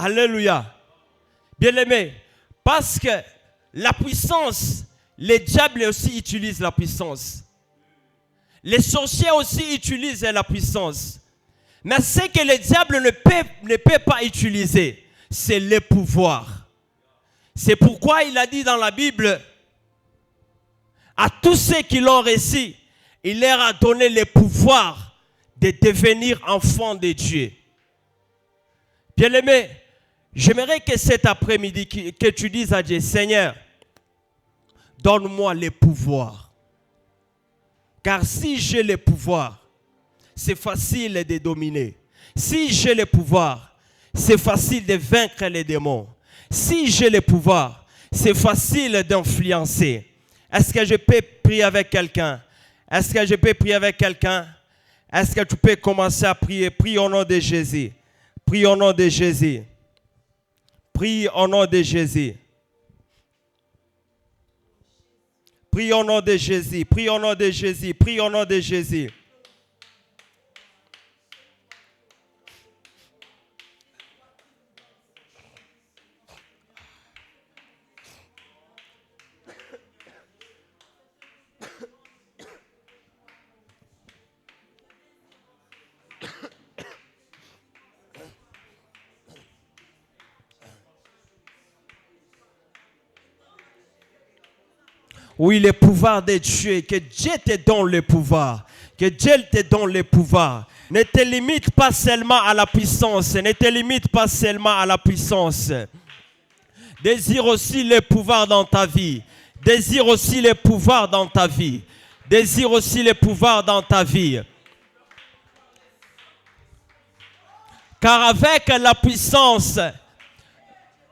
Alléluia. Bien-aimé, parce que la puissance, les diables aussi utilisent la puissance. Les sorciers aussi utilisent la puissance. Mais ce que le diable ne peut pas utiliser, c'est le pouvoir. C'est pourquoi il a dit dans la Bible, à tous ceux qui l'ont reçu, il leur a donné le pouvoir de devenir enfants de Dieu. Bien-aimé, j'aimerais que cet après-midi, que tu dises à Dieu, Seigneur, donne-moi le pouvoir. Car si j'ai le pouvoir, c'est facile de dominer. Si j'ai le pouvoir, c'est facile de vaincre les démons. Si j'ai le pouvoir, c'est facile d'influencer. Est-ce que je peux prier avec quelqu'un? Est-ce que je peux prier avec quelqu'un? Est-ce que tu peux commencer à prier? Prie au nom de Jésus. Prie au nom de Jésus. Prie au nom de Jésus. Prie au nom de Jésus. Prie au nom de Jésus. Prie au nom de Jésus. Oui, le pouvoir de Dieu, que Dieu te donne le pouvoir, que Dieu te donne le pouvoir. Ne te limite pas seulement à la puissance, ne te limite pas seulement à la puissance. Désire aussi le pouvoir dans ta vie. Désire aussi le pouvoir dans ta vie. Désire aussi le pouvoir dans ta vie. Car avec la puissance,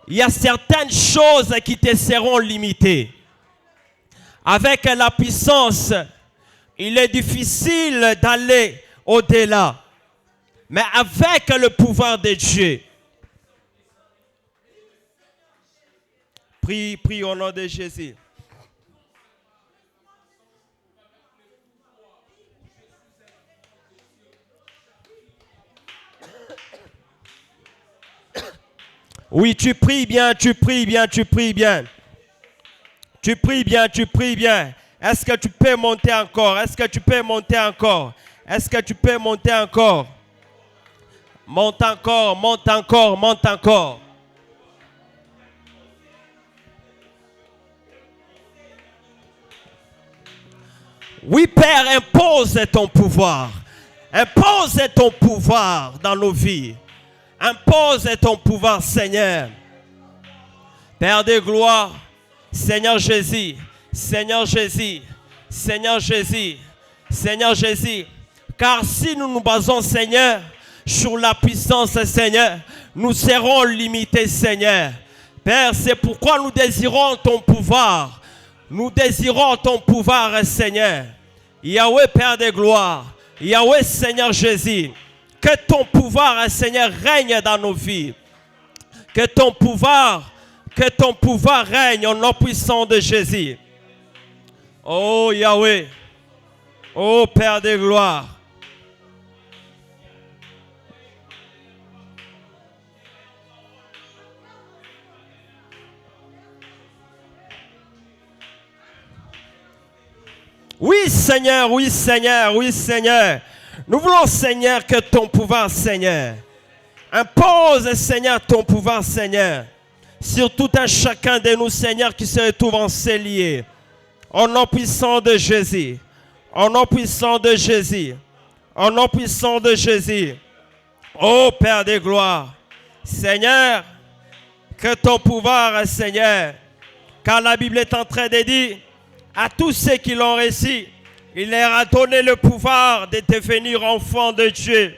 il y a certaines choses qui te seront limitées. Avec la puissance, il est difficile d'aller au-delà. Mais avec le pouvoir de Dieu, prie au nom de Jésus. Oui, tu pries bien, tu pries bien, tu pries bien. Tu pries bien, tu pries bien. Est-ce que tu peux monter encore? Est-ce que tu peux monter encore? Est-ce que tu peux monter encore? Monte encore, monte encore, monte encore. Oui, Père, impose ton pouvoir. Impose ton pouvoir dans nos vies. Impose ton pouvoir, Seigneur. Père de gloire, Seigneur Jésus, Seigneur Jésus, Seigneur Jésus, Seigneur Jésus. Car si nous nous basons, Seigneur, sur la puissance, Seigneur, nous serons limités, Seigneur. Père, c'est pourquoi nous désirons ton pouvoir. Nous désirons ton pouvoir, Seigneur. Yahweh, Père de gloire. Yahweh, Seigneur Jésus. Que ton pouvoir, Seigneur, règne dans nos vies. Que ton pouvoir règne au nom puissant de Jésus. Oh Yahweh. Oh Père de gloire. Oui Seigneur, oui Seigneur, oui Seigneur. Nous voulons Seigneur que ton pouvoir Seigneur. Impose Seigneur ton pouvoir Seigneur. Sur tout un chacun de nous Seigneur qui se retrouve en liés. Au nom puissant de Jésus. Au nom puissant de Jésus. Au nom puissant de Jésus. Ô Père de gloire. Seigneur, que ton pouvoir Seigneur. Car la Bible est en train de dire à tous ceux qui l'ont reçu, il leur a donné le pouvoir de devenir enfants de Dieu.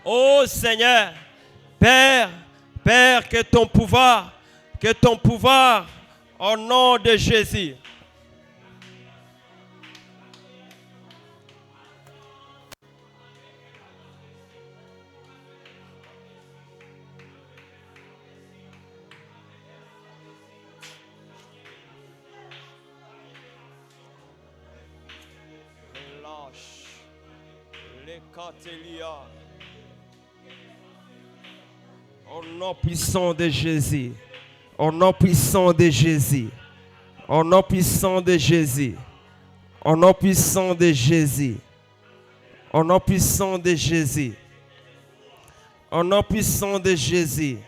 Oh Seigneur, Père, que ton pouvoir, au nom de Jésus. Au nom puissant de Jésus. Au nom puissant de Jésus. Au nom puissant de Jésus. Au nom puissant de Jésus. Au nom puissant de Jésus. Au nom puissant de Jésus.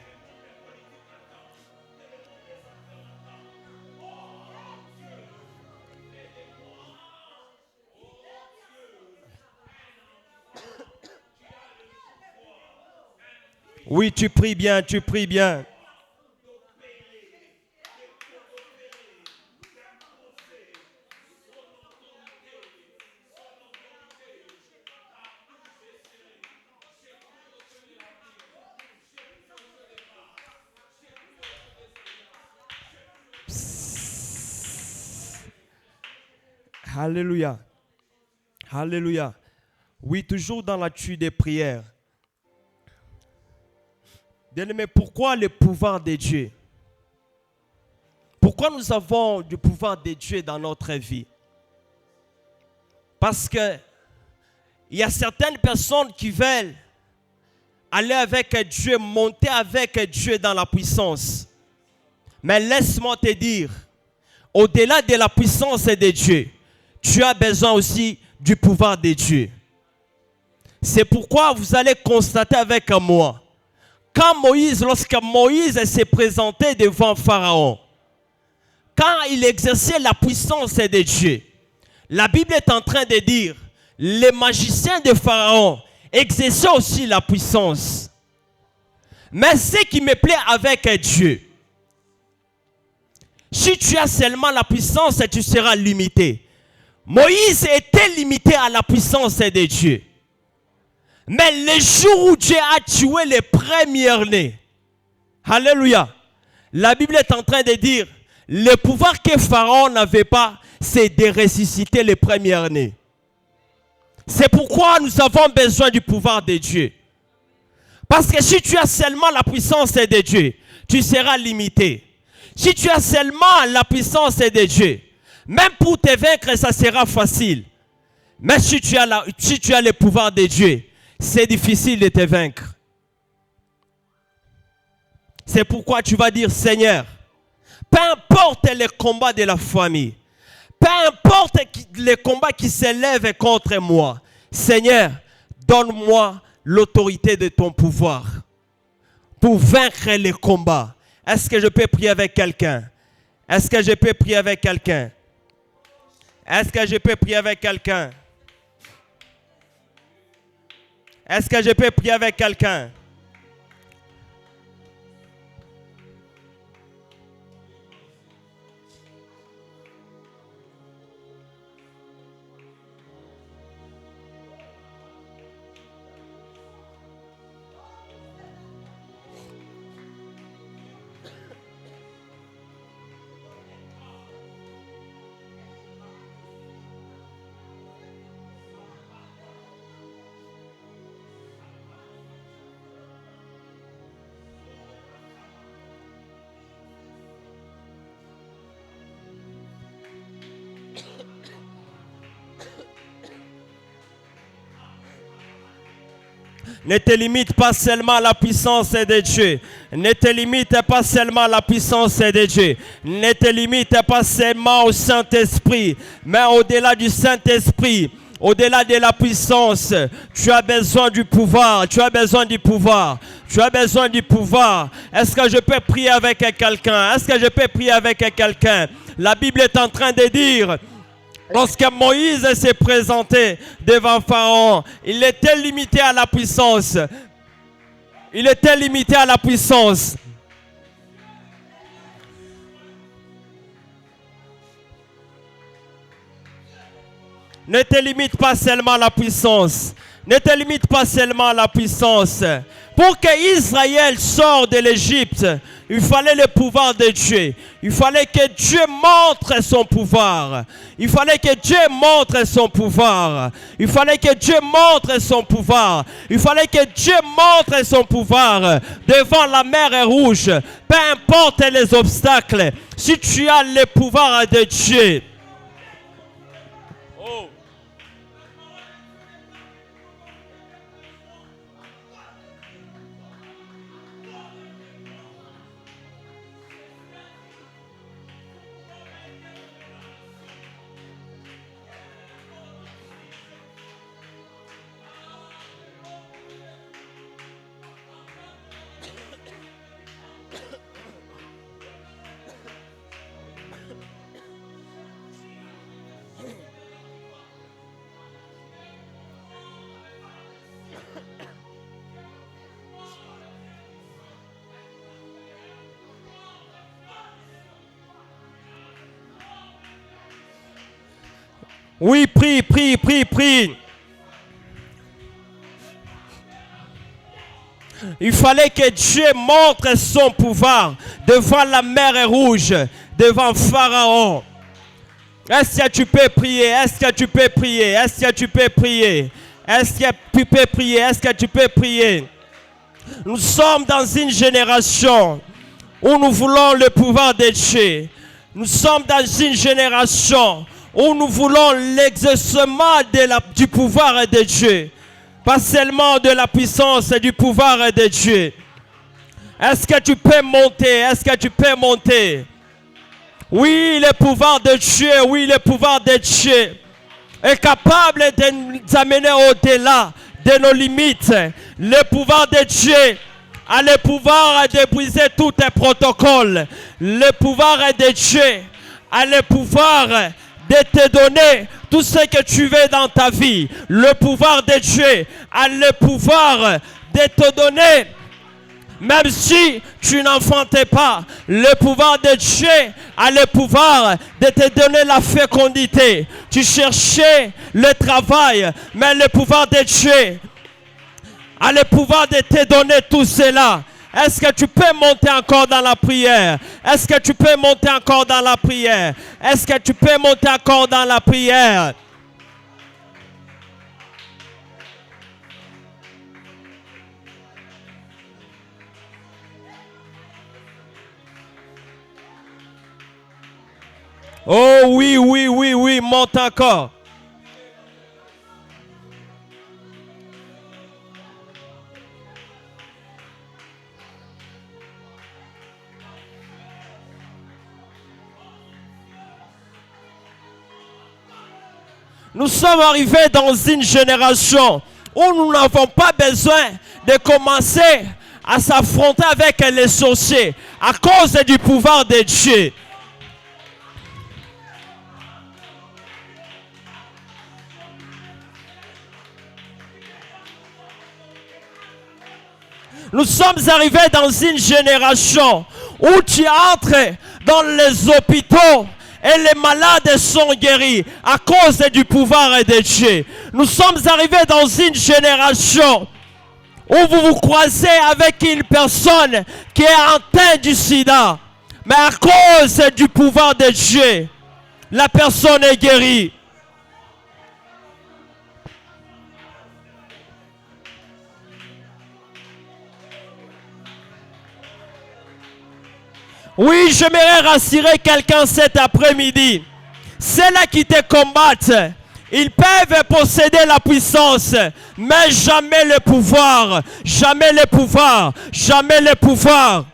Oui, tu pries bien, tu pries bien. Alléluia. Alléluia. Oui, toujours dans l'attitude des prières. Bien-aimé, pourquoi le pouvoir de Dieu? Pourquoi nous avons du pouvoir de Dieu dans notre vie? Parce que il y a certaines personnes qui veulent aller avec Dieu, monter avec Dieu dans la puissance. Mais laisse-moi te dire, au-delà de la puissance de Dieu, tu as besoin aussi du pouvoir de Dieu. C'est pourquoi vous allez constater avec moi, lorsque Moïse s'est présenté devant Pharaon, quand il exerçait la puissance de Dieu, la Bible est en train de dire, les magiciens de Pharaon exerçaient aussi la puissance. Mais ce qui me plaît avec Dieu, si tu as seulement la puissance, tu seras limité. Moïse était limité à la puissance de Dieu. Mais le jour où Dieu a tué les premiers-nés, alléluia, la Bible est en train de dire, le pouvoir que Pharaon n'avait pas, c'est de ressusciter les premiers-nés. C'est pourquoi nous avons besoin du pouvoir de Dieu. Parce que si tu as seulement la puissance de Dieu, tu seras limité. Si tu as seulement la puissance de Dieu, même pour te vaincre, ça sera facile. Mais si tu as le pouvoir de Dieu, c'est difficile de te vaincre. C'est pourquoi tu vas dire, Seigneur, peu importe les combats de la famille, peu importe les combats qui s'élèvent contre moi, Seigneur, donne-moi l'autorité de ton pouvoir pour vaincre les combats. Est-ce que je peux prier avec quelqu'un? Est-ce que je peux prier avec quelqu'un? Est-ce que je peux prier avec quelqu'un? Est-ce que je peux prier avec quelqu'un? Ne te limite pas seulement à la puissance de Dieu. Ne te limite pas seulement à la puissance de Dieu. Ne te limite pas seulement au Saint-Esprit. Mais au-delà du Saint-Esprit, au-delà de la puissance, tu as besoin du pouvoir. Tu as besoin du pouvoir. Tu as besoin du pouvoir. Est-ce que je peux prier avec quelqu'un? Est-ce que je peux prier avec quelqu'un? La Bible est en train de dire... Lorsque Moïse s'est présenté devant Pharaon, il était limité à la puissance. Il était limité à la puissance. Ne te limite pas seulement à la puissance. Ne te limite pas seulement à la puissance. Pour que Israël sorte de l'Égypte, il fallait le pouvoir de Dieu. Il fallait que Dieu montre son pouvoir. Il fallait que Dieu montre son pouvoir. Il fallait que Dieu montre son pouvoir. Il fallait que Dieu montre son pouvoir devant la mer rouge. Peu importe les obstacles, si tu as le pouvoir de Dieu. Oh. Oui, prie, prie, prie, prie. Il fallait que Dieu montre son pouvoir devant la mer Rouge, devant Pharaon. Est-ce que tu peux prier? Est-ce que tu peux prier? Est-ce que tu peux prier? Est-ce que tu peux prier? Est-ce que tu peux prier? Nous sommes dans une génération où nous voulons le pouvoir de Dieu. Nous sommes dans une génération où nous voulons l'exercement du pouvoir de Dieu. Pas seulement de la puissance et du pouvoir de Dieu. Est-ce que tu peux monter? Est-ce que tu peux monter? Oui, le pouvoir de Dieu, oui, le pouvoir de Dieu est capable de nous amener au-delà de nos limites. Le pouvoir de Dieu a le pouvoir de briser tous tes protocoles. Le pouvoir de Dieu a le pouvoir de te donner tout ce que tu veux dans ta vie. Le pouvoir de Dieu a le pouvoir de te donner, même si tu n'enfantais pas, le pouvoir de Dieu a le pouvoir de te donner la fécondité. Tu cherchais le travail, mais le pouvoir de Dieu a le pouvoir de te donner tout cela. Est-ce que tu peux monter encore dans la prière? Est-ce que tu peux monter encore dans la prière? Est-ce que tu peux monter encore dans la prière? Oh oui, oui, oui, oui, monte encore. Nous sommes arrivés dans une génération où nous n'avons pas besoin de commencer à s'affronter avec les sorciers à cause du pouvoir de Dieu. Nous sommes arrivés dans une génération où tu entres dans les hôpitaux et les malades sont guéris à cause du pouvoir de Dieu. Nous sommes arrivés dans une génération où vous vous croisez avec une personne qui est atteinte du sida, mais à cause du pouvoir de Dieu, la personne est guérie. Oui, j'aimerais rassurer quelqu'un cet après-midi. Ceux-là qui te combattent, ils peuvent posséder la puissance, mais jamais le pouvoir. Jamais le pouvoir. Jamais le pouvoir.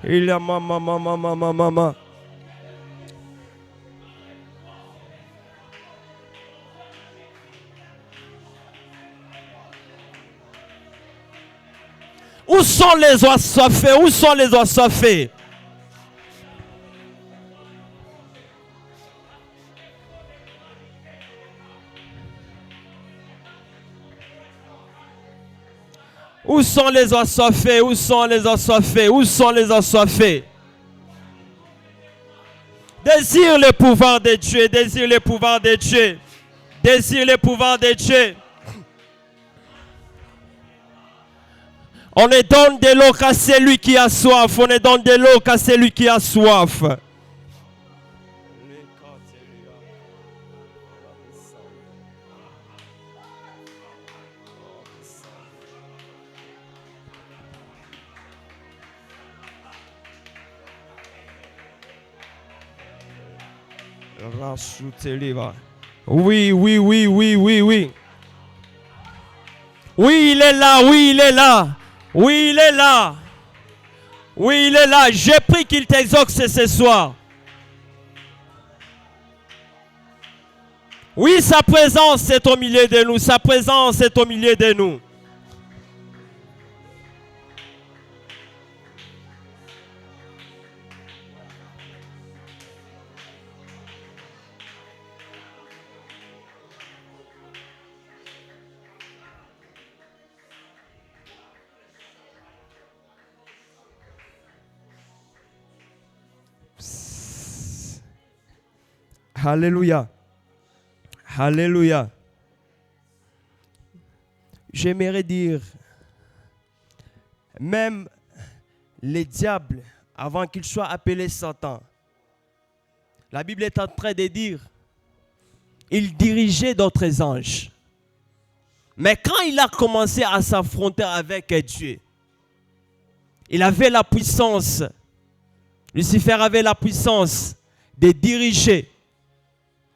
Il a mama. Où sont les assoiffés? Où sont les assoiffés? Où sont les assoiffés? Où sont les assoiffés? Où sont les assoiffés? Désire le pouvoir de Dieu. Désire le pouvoir de Dieu. Désire le pouvoir de Dieu. On ne donne de l'eau qu'à celui qui a soif. On ne donne de l'eau qu'à celui qui a soif. Oui, oui, oui, oui, oui, oui. Oui, il est là, oui, il est là. Oui, il est là. Oui, il est là. J'ai pris qu'il t'exauce ce soir. Oui, sa présence est au milieu de nous. Sa présence est au milieu de nous. Alléluia. Alléluia. J'aimerais dire, même les diables, avant qu'ils soient appelés Satan, la Bible est en train de dire, il dirigeait d'autres anges. Mais quand il a commencé à s'affronter avec Dieu, il avait la puissance, Lucifer avait la puissance de diriger.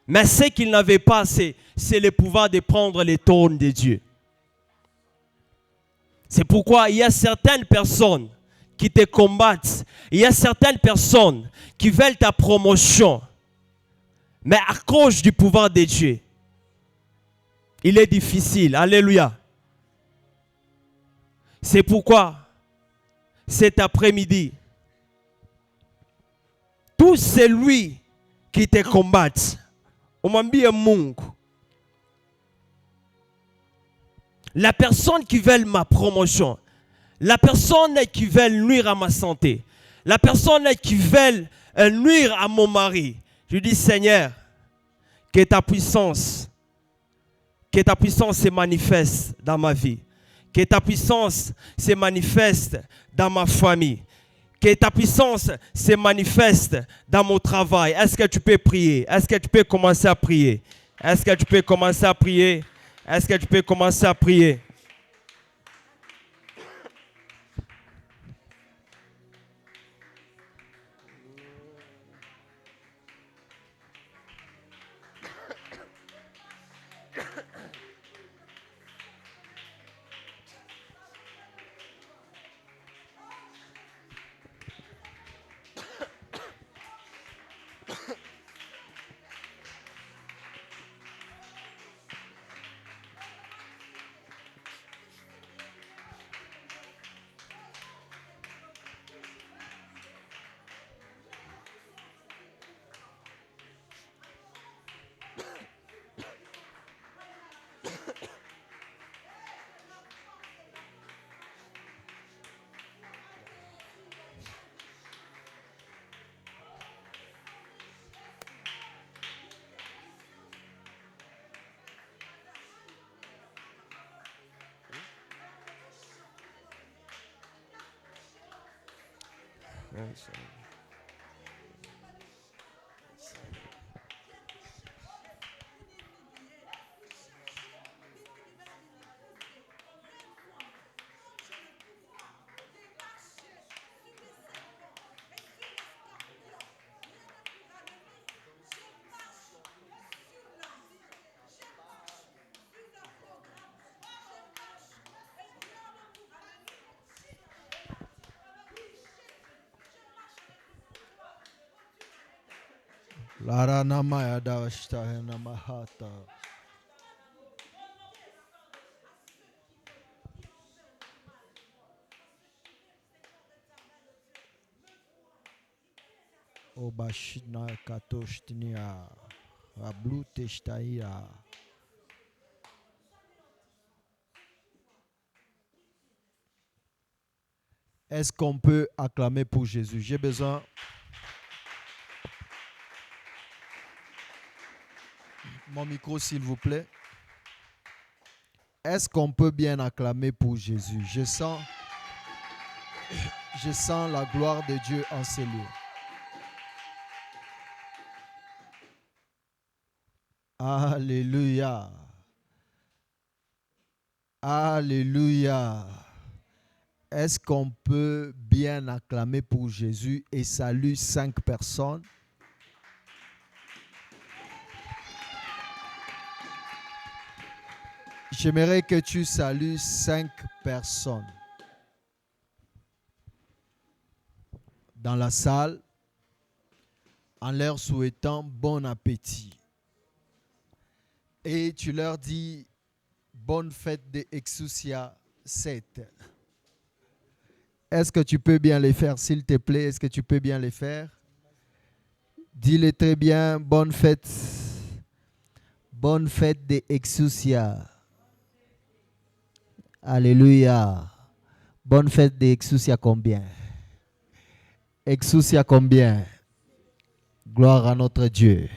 Mais ce qu'il n'avait pas, c'est le pouvoir de prendre les trônes de Dieu. C'est pourquoi il y a certaines personnes qui te combattent. Il y a certaines personnes qui veulent ta promotion. Mais à cause du pouvoir de Dieu, il est difficile. Alléluia. C'est pourquoi, cet après-midi, tout celui qui te combat, la personne qui veut ma promotion, la personne qui veut nuire à ma santé, la personne qui veut nuire à mon mari, je dis Seigneur, que ta puissance se manifeste dans ma vie, que ta puissance se manifeste dans ma famille, que ta puissance se manifeste dans mon travail. Est-ce que tu peux prier? Est-ce que tu peux commencer à prier? Est-ce que tu peux commencer à prier? Est-ce que tu peux commencer à prier? Laranamaya davashtahena mahata. Obashina katoshtinia. Abluteshtaia. Est-ce qu'on peut acclamer pour Jésus? J'ai besoin. Mon micro, s'il vous plaît. Est-ce qu'on peut bien acclamer pour Jésus? Je sens la gloire de Dieu en ces lieux. Alléluia. Alléluia. Est-ce qu'on peut bien acclamer pour Jésus et salue 5 personnes? J'aimerais que tu salues 5 personnes dans la salle en leur souhaitant bon appétit. Et tu leur dis bonne fête de Exousia 7. Est-ce que tu peux bien les faire, s'il te plaît? Est-ce que tu peux bien les faire? Dis-le très bien, bonne fête. Bonne fête de Exousia. Alléluia. Bonne fête de Exousia combien? Exousia combien? Gloire à notre Dieu.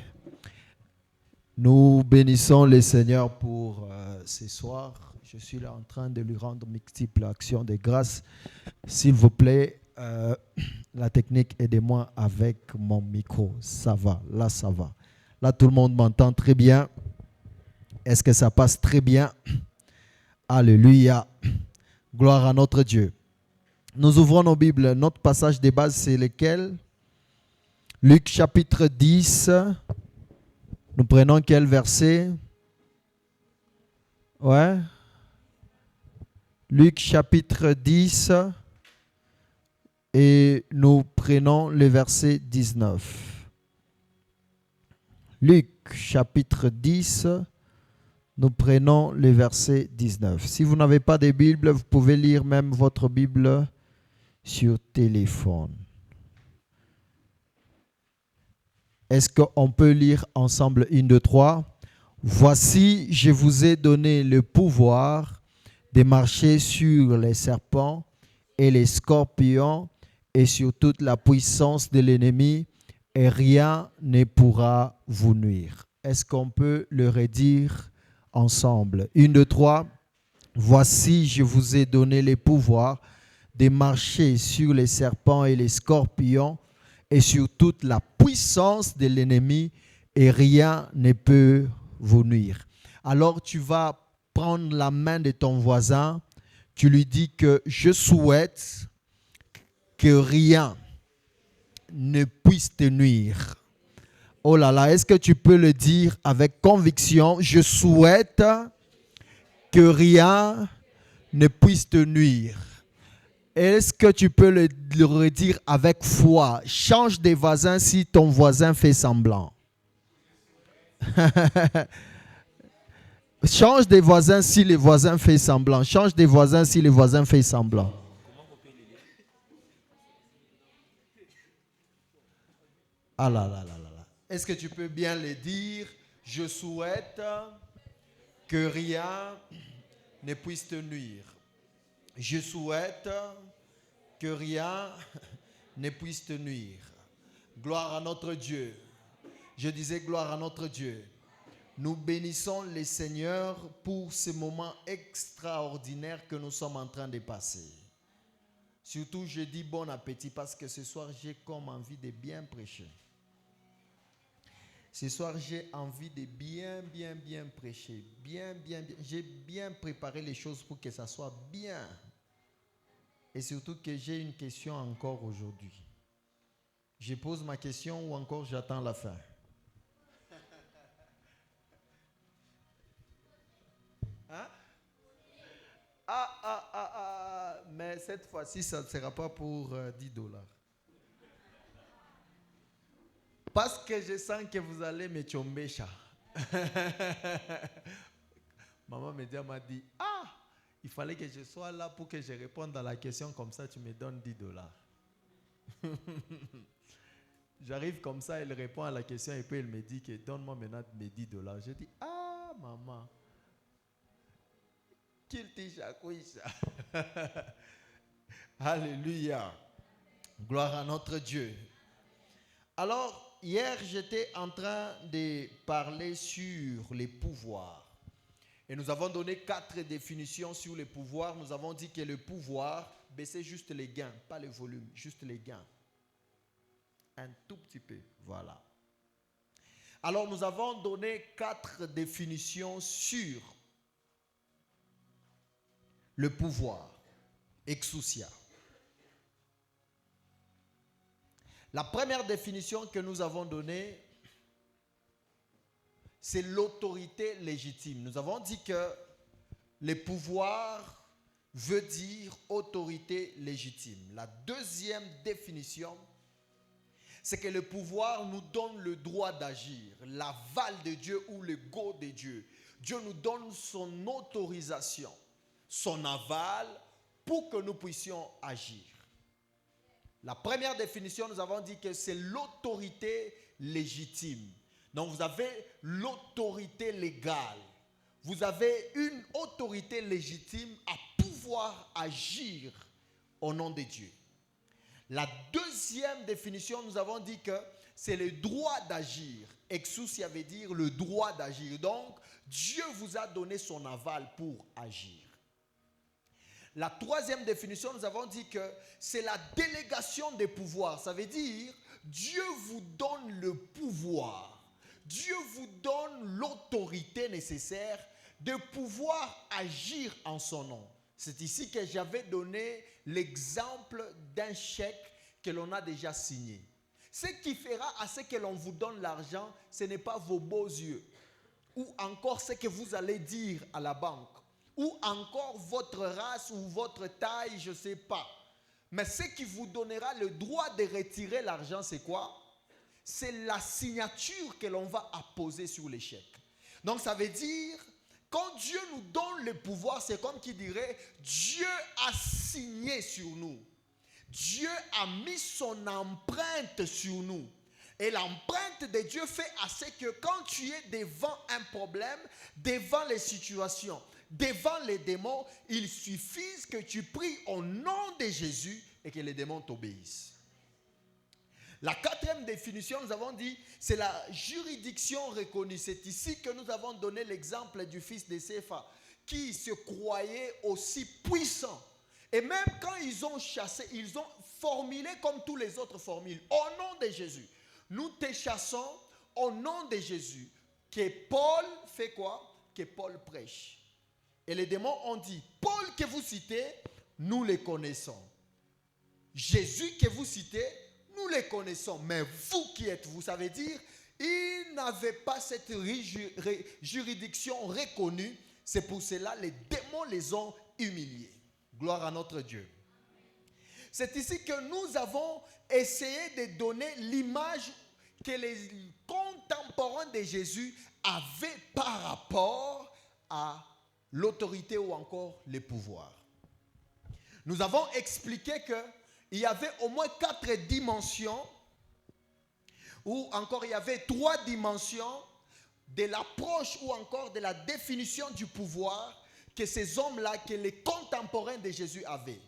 Nous bénissons le Seigneur pour ce soir. Je suis là en train de lui rendre multiples actions de grâce. S'il vous plaît, la technique, aidez-moi avec mon micro. Ça va, là ça va. Là tout le monde m'entend très bien. Est-ce que ça passe très bien? Alléluia. Gloire à notre Dieu. Nous ouvrons nos Bibles. Notre passage de base, c'est lequel? Luc chapitre 10. Nous prenons quel verset? Ouais. Luc chapitre 10. Et nous prenons le verset 19. Luc chapitre 10. Nous prenons le verset 19. Si vous n'avez pas de Bible, vous pouvez lire même votre Bible sur téléphone. Est-ce qu'on peut lire ensemble 1, 2, 3? Voici, je vous ai donné le pouvoir de marcher sur les serpents et les scorpions et sur toute la puissance de l'ennemi, et rien ne pourra vous nuire. Est-ce qu'on peut le redire ensemble? 1, 2, 3. Voici, je vous ai donné le pouvoir de marcher sur les serpents et les scorpions et sur toute la puissance de l'ennemi, et rien ne peut vous nuire. Alors tu vas prendre la main de ton voisin, tu lui dis que je souhaite que rien ne puisse te nuire. Oh là là, est-ce que tu peux le dire avec conviction? Je souhaite que rien ne puisse te nuire. Est-ce que tu peux le redire avec foi? Change de voisin si ton voisin fait semblant. Change de voisin si le voisin fait semblant. Change de voisin si le voisin fait semblant. Ah là là là là là. Est-ce que tu peux bien le dire? Je souhaite que rien ne puisse te nuire. Je souhaite que rien ne puisse te nuire. Gloire à notre Dieu. Je disais gloire à notre Dieu. Nous bénissons le Seigneur pour ce moment extraordinaire que nous sommes en train de passer. Surtout, je dis bon appétit parce que ce soir, j'ai comme envie de bien prêcher. Ce soir, j'ai envie de bien prêcher. Bien. J'ai bien préparé les choses pour que ça soit bien. Et surtout que j'ai une question encore aujourd'hui. Je pose ma question ou encore j'attends la fin? Hein? Mais cette fois-ci, ça ne sera pas pour $10. Parce que je sens que vous allez me chombécha. Maman Média m'a dit, il fallait que je sois là pour que je réponde à la question, comme ça tu me donnes $10. J'arrive comme ça, elle répond à la question et puis elle me dit que donne-moi maintenant mes $10. Je dis, maman, qu'il te jacouille. Alléluia. Gloire à notre Dieu. Alors, hier, j'étais en train de parler sur les pouvoirs. Et nous avons donné 4 définitions sur les pouvoirs. Nous avons dit que le pouvoir, c'est juste les gains, pas le volume, juste les gains. Un tout petit peu, voilà. Alors, nous avons donné 4 définitions sur le pouvoir, exousia. La première définition que nous avons donnée, c'est l'autorité légitime. Nous avons dit que le pouvoir veut dire autorité légitime. La deuxième définition, c'est que le pouvoir nous donne le droit d'agir, l'aval de Dieu ou le go de Dieu. Dieu nous donne son autorisation, son aval pour que nous puissions agir. La première définition, nous avons dit que c'est l'autorité légitime. Donc vous avez l'autorité légale. Vous avez une autorité légitime à pouvoir agir au nom de Dieu. La deuxième définition, nous avons dit que c'est le droit d'agir. Exousia veut dire le droit d'agir. Donc, Dieu vous a donné son aval pour agir. La troisième définition, nous avons dit que c'est la délégation des pouvoirs. Ça veut dire, Dieu vous donne le pouvoir. Dieu vous donne l'autorité nécessaire de pouvoir agir en son nom. C'est ici que j'avais donné l'exemple d'un chèque que l'on a déjà signé. Ce qui fera à ce que l'on vous donne l'argent, ce n'est pas vos beaux yeux, ou encore ce que vous allez dire à la banque, ou encore votre race ou votre taille, je ne sais pas. Mais ce qui vous donnera le droit de retirer l'argent, c'est quoi? C'est la signature que l'on va apposer sur les chèques. Donc ça veut dire, quand Dieu nous donne le pouvoir, c'est comme qui dirait, Dieu a signé sur nous. Dieu a mis son empreinte sur nous. Et l'empreinte de Dieu fait à ce que quand tu es devant un problème, devant les situations, devant les démons, il suffit que tu pries au nom de Jésus et que les démons t'obéissent. La quatrième définition, nous avons dit, c'est la juridiction reconnue. C'est ici que nous avons donné l'exemple du fils de Sépha, qui se croyait aussi puissant. Et même quand ils ont chassé, ils ont formulé comme tous les autres formules. Au nom de Jésus, nous te chassons au nom de Jésus. Que Paul fait quoi? Que Paul prêche. Et les démons ont dit, Paul que vous citez, nous le connaissons. Jésus que vous citez, nous les connaissons. Mais vous qui êtes-vous? Ça veut dire, ils n'avaient pas cette juridiction reconnue. C'est pour cela que les démons les ont humiliés. Gloire à notre Dieu. C'est ici que nous avons essayé de donner l'image que les contemporains de Jésus avaient par rapport à l'autorité ou encore les pouvoirs. Nous avons expliqué qu'il y avait au moins 4 dimensions, ou encore il y avait 3 dimensions de l'approche ou encore de la définition du pouvoir que ces hommes-là, que les contemporains de Jésus avaient.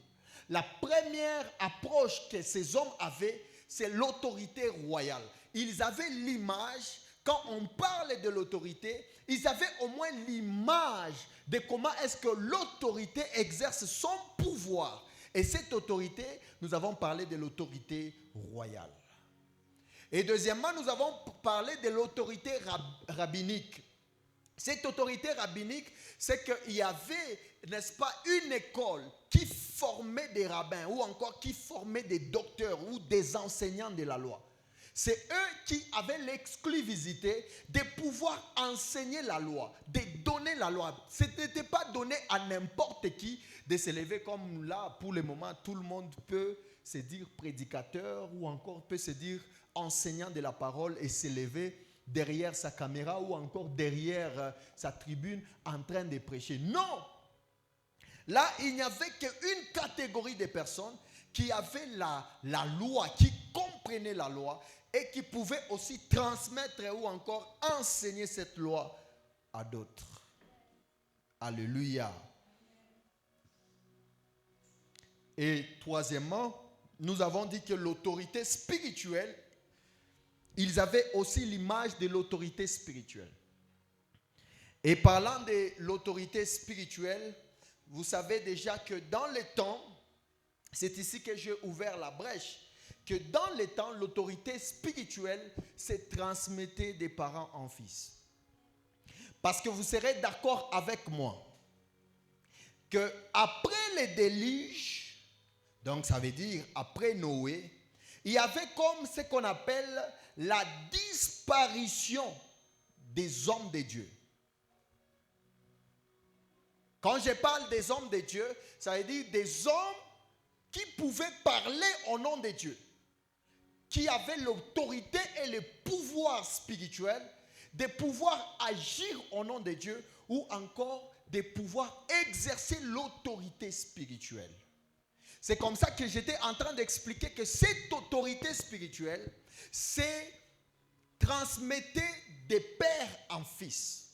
La première approche que ces hommes avaient, c'est l'autorité royale. Ils avaient l'image, quand on parle de l'autorité, ils avaient au moins l'image de comment est-ce que l'autorité exerce son pouvoir. Et cette autorité, nous avons parlé de l'autorité royale. Et deuxièmement, nous avons parlé de l'autorité rabbinique. Cette autorité rabbinique, c'est qu'il y avait, n'est-ce pas, une école qui formait des rabbins ou encore qui formait des docteurs ou des enseignants de la loi. C'est eux qui avaient l'exclusivité de pouvoir enseigner la loi, de donner la loi. Ce n'était pas donné à n'importe qui de se lever comme là, pour le moment, tout le monde peut se dire prédicateur ou encore peut se dire enseignant de la parole et se lever derrière sa caméra ou encore derrière sa tribune en train de prêcher. Non! Là, il n'y avait qu'une catégorie de personnes qui avaient la loi, qui comprenaient la loi et qui pouvaient aussi transmettre ou encore enseigner cette loi à d'autres. Alléluia. Et troisièmement, nous avons dit que l'autorité spirituelle, ils avaient aussi l'image de l'autorité spirituelle. Et parlant de l'autorité spirituelle, vous savez déjà que dans les temps, c'est ici que j'ai ouvert la brèche, que dans les temps, l'autorité spirituelle se transmettait des parents en fils. Parce que vous serez d'accord avec moi que après les déluges, donc ça veut dire après Noé, il y avait comme ce qu'on appelle la disparition des hommes de Dieu. Quand je parle des hommes de Dieu, ça veut dire des hommes qui pouvaient parler au nom de Dieu, qui avaient l'autorité et le pouvoir spirituel de pouvoir agir au nom de Dieu ou encore de pouvoir exercer l'autorité spirituelle. C'est comme ça que j'étais en train d'expliquer que cette autorité spirituelle s'est transmettée de père en fils.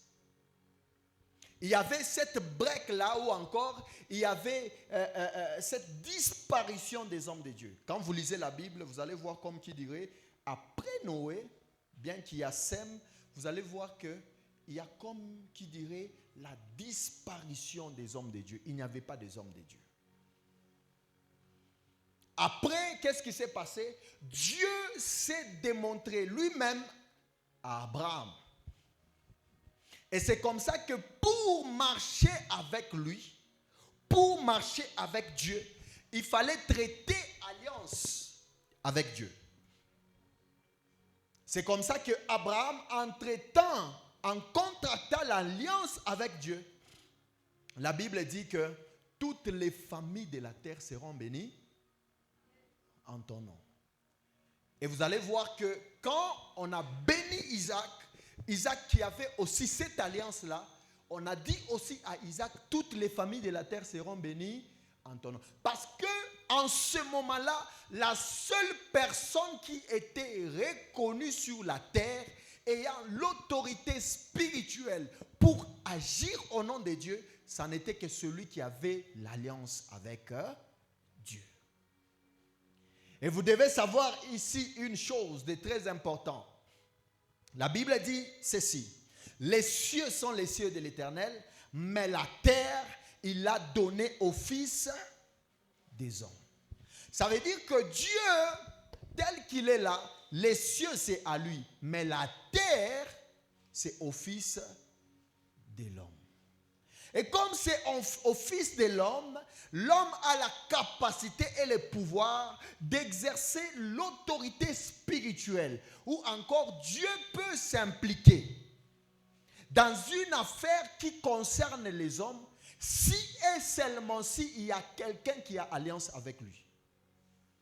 Il y avait cette break-là où encore il y avait cette disparition des hommes de Dieu. Quand vous lisez la Bible, vous allez voir comme qui dirait, après Noé, bien qu'il y a Sem, vous allez voir qu'il y a comme qui dirait la disparition des hommes de Dieu. Il n'y avait pas des hommes de Dieu. Après, qu'est-ce qui s'est passé? Dieu s'est démontré lui-même à Abraham. Et c'est comme ça que pour marcher avec lui, pour marcher avec Dieu, il fallait traiter alliance avec Dieu. C'est comme ça que Abraham, en contractant l'alliance avec Dieu, la Bible dit que toutes les familles de la terre seront bénies en ton nom. Et vous allez voir que quand on a béni Isaac, Isaac qui avait aussi cette alliance-là, on a dit aussi à Isaac, toutes les familles de la terre seront bénies en ton nom. Parce que en ce moment-là, la seule personne qui était reconnue sur la terre, ayant l'autorité spirituelle pour agir au nom de Dieu, ça n'était que celui qui avait l'alliance avec Dieu. Et vous devez savoir ici une chose de très importante. La Bible dit ceci: les cieux sont les cieux de l'Éternel, mais la terre, il l'a donnée aux fils des hommes. Ça veut dire que Dieu, tel qu'il est là, les cieux c'est à lui, mais la terre c'est au fils de l'homme. Et comme c'est au fils de l'homme, l'homme a la capacité et le pouvoir d'exercer l'autorité spirituelle, ou encore Dieu peut s'impliquer dans une affaire qui concerne les hommes, si et seulement si il y a quelqu'un qui a alliance avec lui.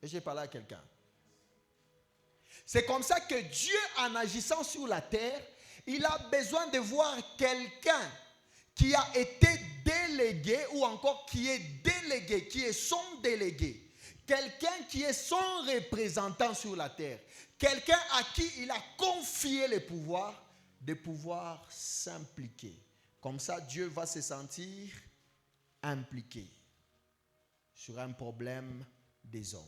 Et j'ai parlé à quelqu'un. C'est comme ça que Dieu, en agissant sur la terre, il a besoin de voir quelqu'un qui a été délégué, ou encore qui est délégué, qui est son délégué. Quelqu'un qui est son représentant sur la terre. Quelqu'un à qui il a confié le pouvoir de pouvoir s'impliquer. Comme ça, Dieu va se sentir impliqué sur un problème des hommes.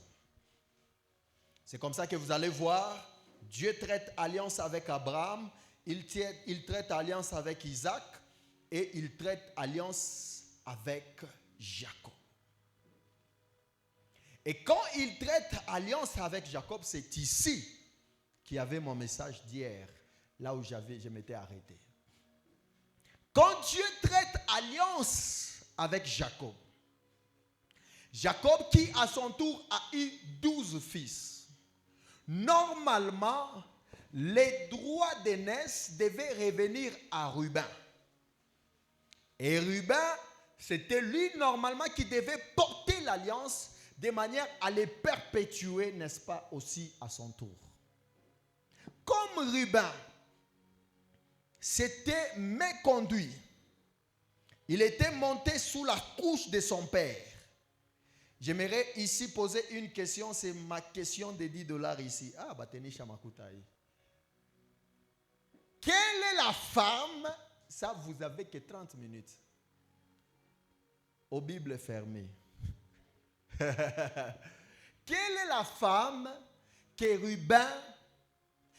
C'est comme ça que vous allez voir, Dieu traite alliance avec Abraham, il traite alliance avec Isaac, et il traite alliance avec Jacob. Et quand il traite alliance avec Jacob, c'est ici qu'il y avait mon message d'hier, là où je m'étais arrêté. Quand Dieu traite alliance avec Jacob, Jacob qui à son tour a eu 12 fils, normalement, les droits d'aînesse devaient revenir à Ruben. Et Ruben, c'était lui normalement qui devait porter l'alliance de manière à les perpétuer, n'est-ce pas, aussi à son tour. Comme Ruben s'était méconduit, il était monté sous la couche de son père. J'aimerais ici poser une question, c'est ma question de $10 ici. Ah, Batenisha Makutaï. Quelle est la femme, ça vous n'avez que 30 minutes, aux Bibles fermées. Quelle est la femme que Ruben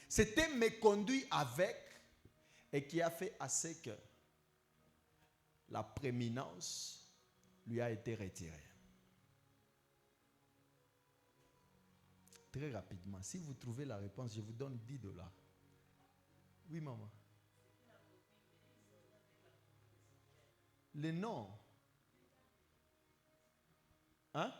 s'était méconduit avec et qui a fait assez que la prééminence lui a été retirée? Très rapidement, si vous trouvez la réponse, je vous donne $10. Oui, maman. Le nom. Hein?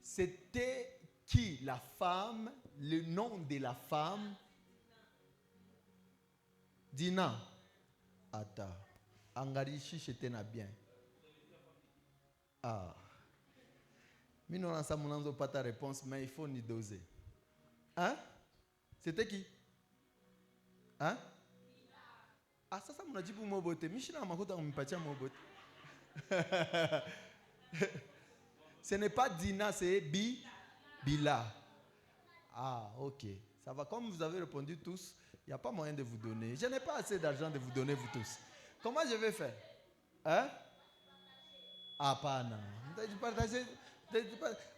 C'était qui la femme? Le nom de la femme? Dina. Attends. Angarichi, j'étais bien. Ah. Mais nous n'avons pas ta réponse, mais il faut ni doser. Hein? C'était qui? Hein? Ah, ça m'a dit pour moi beauté. Michel a m'accordé un petit mot beauté. Ce n'est pas Dina, c'est Bila. Ah, ok. Ça va. Comme vous avez répondu tous, il n'y a pas moyen de vous donner. Je n'ai pas assez d'argent de vous donner, vous tous. Comment je vais faire? Hein? Ah, pas non.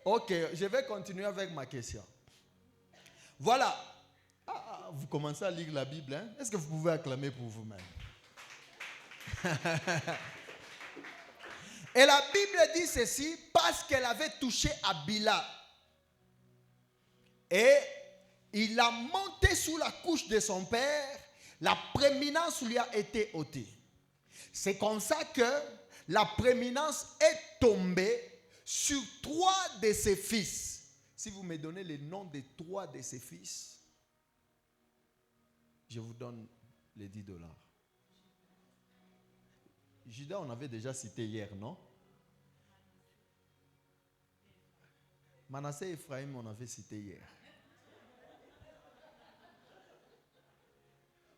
Ok, je vais continuer avec ma question. Voilà. Vous commencez à lire la Bible, hein? Est-ce que vous pouvez acclamer pour vous-même? Et la Bible dit ceci, parce qu'elle avait touché à Bila. Et il a monté sous la couche de son père, la prééminence lui a été ôtée. C'est comme ça que la prééminence est tombée sur 3 de ses fils. Si vous me donnez les noms de 3 de ses fils, je vous donne les $10. Judas, on avait déjà cité hier, non? Manassé et Ephraim, on avait cité hier.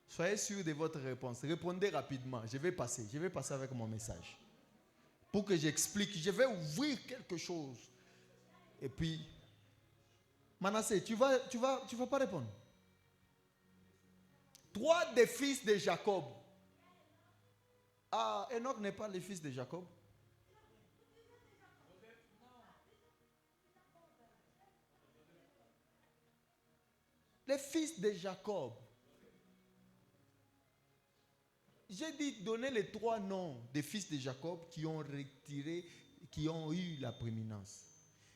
Soyez sûr de votre réponse. Répondez rapidement. Je vais passer avec mon message. Pour que j'explique, je vais ouvrir quelque chose. Et puis, Manassé, tu vas pas répondre. 3 des fils de Jacob. Ah, Enoch n'est pas le fils de Jacob. Les fils de Jacob. J'ai dit donner les 3 noms des fils de Jacob qui ont eu la prééminence.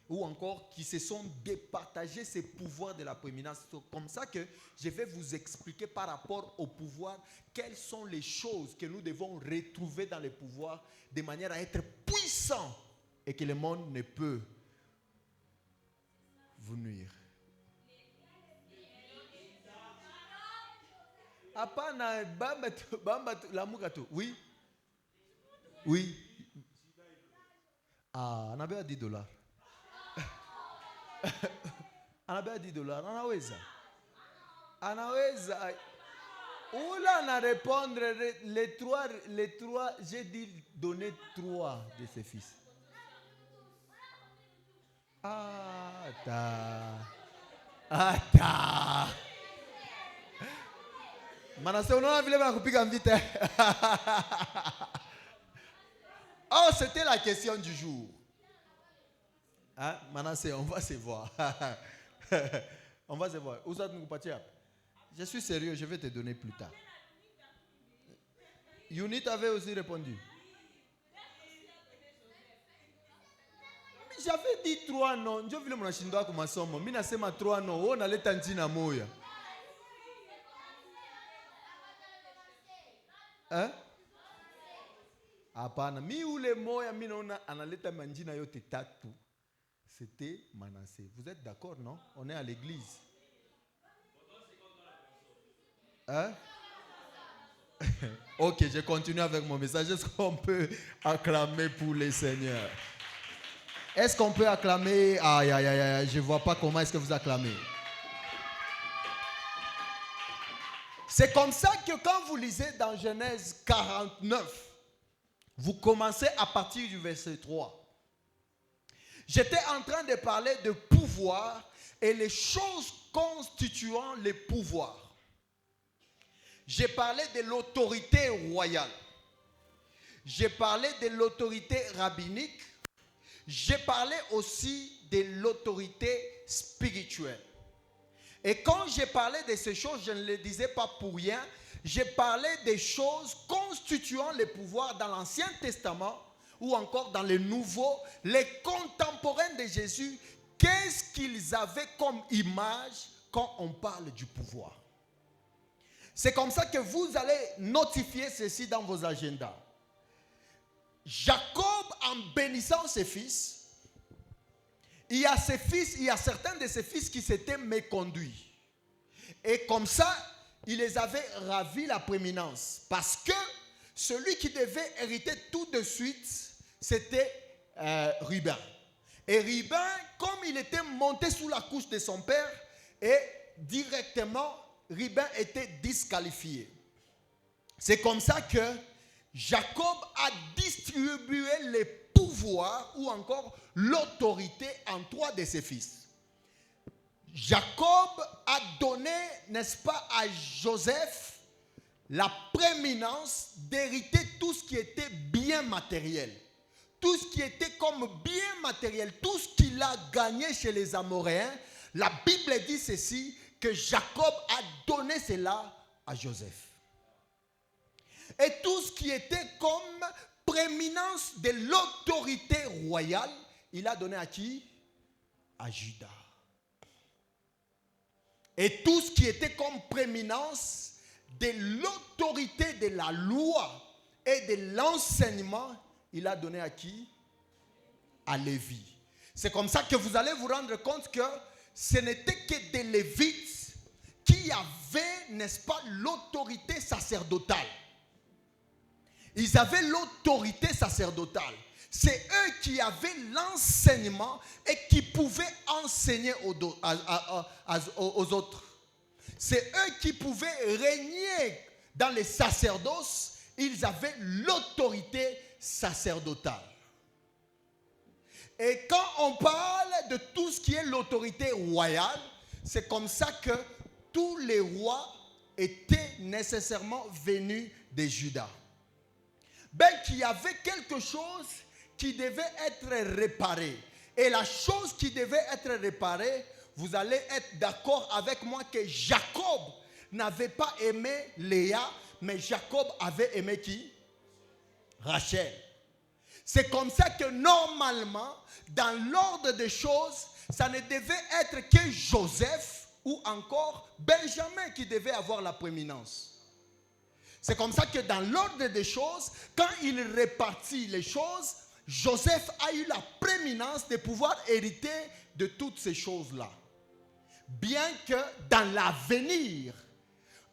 Ou encore qui se sont départagés ces pouvoirs de la prééminence. C'est comme ça que je vais vous expliquer par rapport au pouvoir quelles sont les choses que nous devons retrouver dans les pouvoirs de manière à être puissants et que le monde ne peut vous nuire. Apana Lamugato. Oui. Oui. Ah, on avait $10. On avait $10. Anaweza. Oula na répondre les trois, j'ai dit donner 3 de ses fils. Ata. Manassé, on a vu les couper vite. Oh, c'était la question du jour. Hein? Manassé, on va se voir. On va se voir. Où ça nous partir? Je suis sérieux, je vais te donner plus tard. Unit avait aussi répondu. J'avais dit 3 noms. Je voulais mon chindo comme masomo. Mina sema 3 noms. On allait tantina moya. Hein? Hapana. Mi ule moya mina ona analeta manjina yote tatu. C'était Manassé. Vous êtes d'accord, non? On est à l'église. Hein? Ok, je continue avec mon message. Est-ce qu'on peut acclamer pour les seigneurs? Est-ce qu'on peut acclamer? Aïe, aïe, aïe, je ne vois pas comment est-ce que vous acclamez. C'est comme ça que quand vous lisez dans Genèse 49, vous commencez à partir du verset 3. J'étais en train de parler de pouvoir et les choses constituant les pouvoirs. J'ai parlé de l'autorité royale. J'ai parlé de l'autorité rabbinique. J'ai parlé aussi de l'autorité spirituelle. Et quand j'ai parlé de ces choses, je ne les disais pas pour rien. J'ai parlé des choses constituant les pouvoirs dans l'Ancien Testament ou encore dans le Nouveau. Les contemporains de Jésus, qu'est-ce qu'ils avaient comme image quand on parle du pouvoir? C'est comme ça que vous allez notifier ceci dans vos agendas. Jacob, en bénissant ses fils, il y a certains de ses fils qui s'étaient méconduits. Et comme ça, il les avait ravis la prééminence. Parce que celui qui devait hériter tout de suite, c'était Ruben. Et Ruben, comme il était monté sous la couche de son père, et directement, Ruben était disqualifié. C'est comme ça que Jacob a distribué les pouvoirs ou encore l'autorité en 3 de ses fils. Jacob a donné, n'est-ce pas, à Joseph la prééminence d'hériter tout ce qui était bien matériel. Tout ce qui était comme bien matériel, tout ce qu'il a gagné chez les Amoréens. La Bible dit ceci, que Jacob a donné cela à Joseph. Et tout ce qui était comme prééminence de l'autorité royale, il a donné à qui? À Juda. Et tout ce qui était comme prééminence de l'autorité de la loi et de l'enseignement, il a donné à qui? À Lévi. C'est comme ça que vous allez vous rendre compte que ce n'était que des Lévites qui avaient, n'est-ce pas, l'autorité sacerdotale. Ils avaient l'autorité sacerdotale. C'est eux qui avaient l'enseignement et qui pouvaient enseigner aux autres. C'est eux qui pouvaient régner dans les sacerdoces. Ils avaient l'autorité sacerdotale. Et quand on parle de tout ce qui est l'autorité royale, c'est comme ça que tous les rois étaient nécessairement venus de Juda. Ben, qu'il y avait quelque chose qui devait être réparé. Et la chose qui devait être réparée, vous allez être d'accord avec moi que Jacob n'avait pas aimé Léa, mais Jacob avait aimé qui? Rachel. C'est comme ça que normalement, dans l'ordre des choses, ça ne devait être que Joseph ou encore Benjamin qui devait avoir la prééminence. C'est comme ça que dans l'ordre des choses, quand il répartit les choses, Joseph a eu la prééminence de pouvoir hériter de toutes ces choses-là. Bien que dans l'avenir,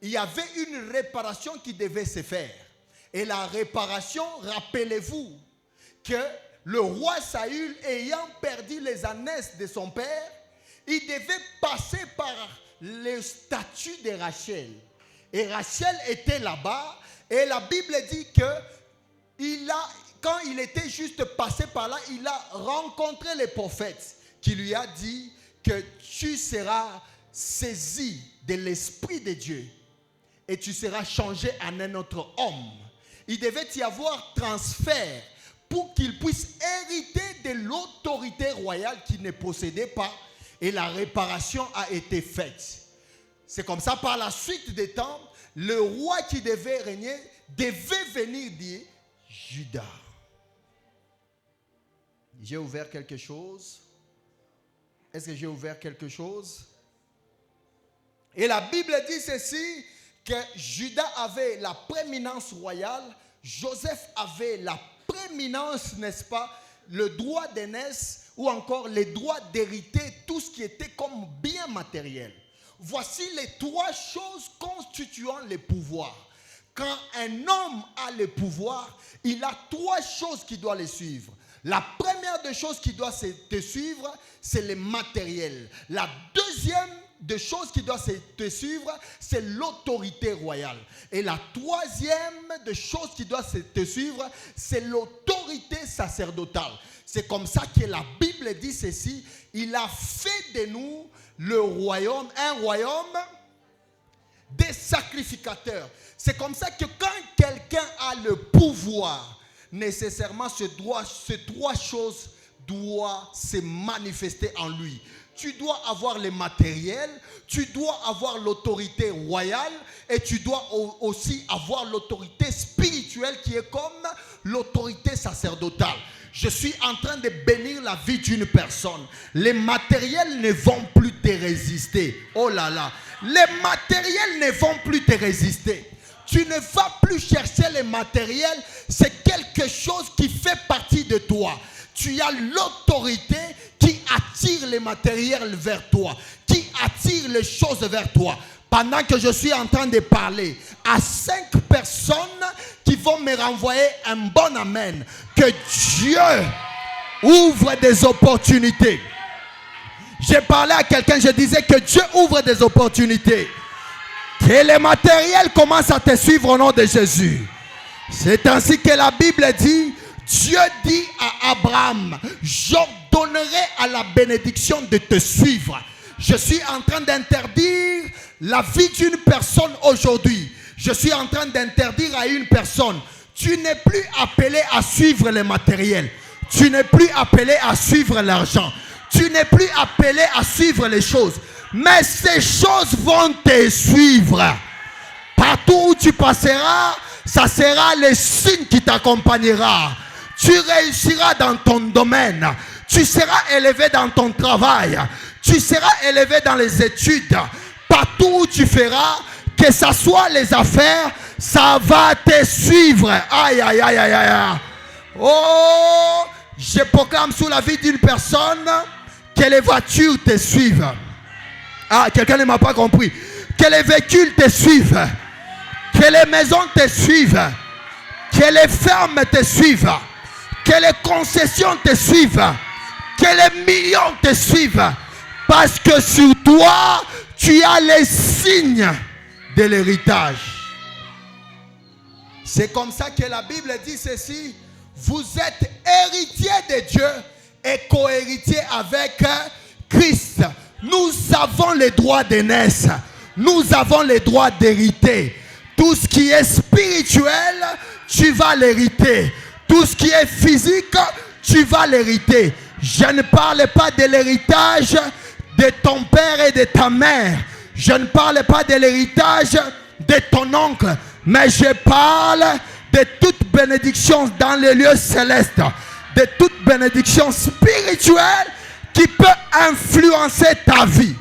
il y avait une réparation qui devait se faire. Et la réparation, rappelez-vous, que le roi Saül, ayant perdu les ânesses de son père, il devait passer par le statut de Rachel. Et Rachel était là-bas. Et la Bible dit que quand il était juste passé par là, il a rencontré les prophètes qui lui a dit que tu seras saisi de l'Esprit de Dieu et tu seras changé en un autre homme. Il devait y avoir transfert pour qu'il puisse hériter de l'autorité royale qu'il ne possédait pas. Et la réparation a été faite. C'est comme ça, par la suite des temps, le roi qui devait régner devait venir dire Juda. J'ai ouvert quelque chose. Est-ce que j'ai ouvert quelque chose? Et la Bible dit ceci, que Juda avait la prééminence royale, Joseph avait la prééminence, n'est-ce pas, le droit d'aînesse ou encore le droit d'hériter tout ce qui était comme bien matériel. Voici les trois choses constituant le pouvoir. Quand un homme a le pouvoir, il a trois choses qui doivent le suivre. La première des choses qui doit te suivre, c'est le matériel. La deuxième des choses qui doit te suivre, c'est l'autorité royale. Et la troisième des choses qui doit te suivre, c'est l'autorité sacerdotale. C'est comme ça que la Bible dit ceci. Il a fait de nous le royaume, un royaume des sacrificateurs. C'est comme ça que quand quelqu'un a le pouvoir, nécessairement ces trois choses doivent se manifester en lui. Tu dois avoir le matériel, tu dois avoir l'autorité royale et tu dois aussi avoir l'autorité spirituelle qui est comme l'autorité sacerdotale. Je suis en train de bénir la vie d'une personne. Les matériels ne vont plus te résister. Oh là là. Les matériels ne vont plus te résister. Tu ne vas plus chercher les matériels. C'est quelque chose qui fait partie de toi. Tu as l'autorité qui attire les matériels vers toi, qui attire les choses vers toi. Pendant que je suis en train de parler à 5 personnes qui vont me renvoyer un bon amen, que Dieu ouvre des opportunités. J'ai parlé à quelqu'un, je disais que Dieu ouvre des opportunités. Que les matériels commencent à te suivre au nom de Jésus. C'est ainsi que la Bible dit, Dieu dit à Abraham, j'ordonnerai à la bénédiction de te suivre. Je suis en train d'interdire la vie d'une personne aujourd'hui. Je suis en train d'interdire à une personne. Tu n'es plus appelé à suivre les matériels. Tu n'es plus appelé à suivre l'argent. Tu n'es plus appelé à suivre les choses. Mais ces choses vont te suivre. Partout où tu passeras, ça sera le signe qui t'accompagnera. Tu réussiras dans ton domaine. Tu seras élevé dans ton travail. Tu seras élevé dans les études. Partout où tu feras, que ce soit les affaires, ça va te suivre. Aïe, aïe, aïe, aïe, aïe. Oh, je proclame sous la vie d'une personne que les voitures te suivent. Ah, quelqu'un ne m'a pas compris. Que les véhicules te suivent. Que les maisons te suivent. Que les fermes te suivent. Que les concessions te suivent. Que les millions te suivent. Parce que sur toi, tu as les signes de l'héritage. C'est comme ça que la Bible dit ceci. Vous êtes héritier de Dieu et co-héritier avec Christ. Nous avons les droits d'aînesse. Nous avons les droits d'hériter. Tout ce qui est spirituel, tu vas l'hériter. Tout ce qui est physique, tu vas l'hériter. Je ne parle pas de l'héritage de ton père et de ta mère. Je ne parle pas de l'héritage de ton oncle. Mais je parle de toute bénédiction dans les lieux célestes. De toute bénédiction spirituelle qui peut influencer ta vie.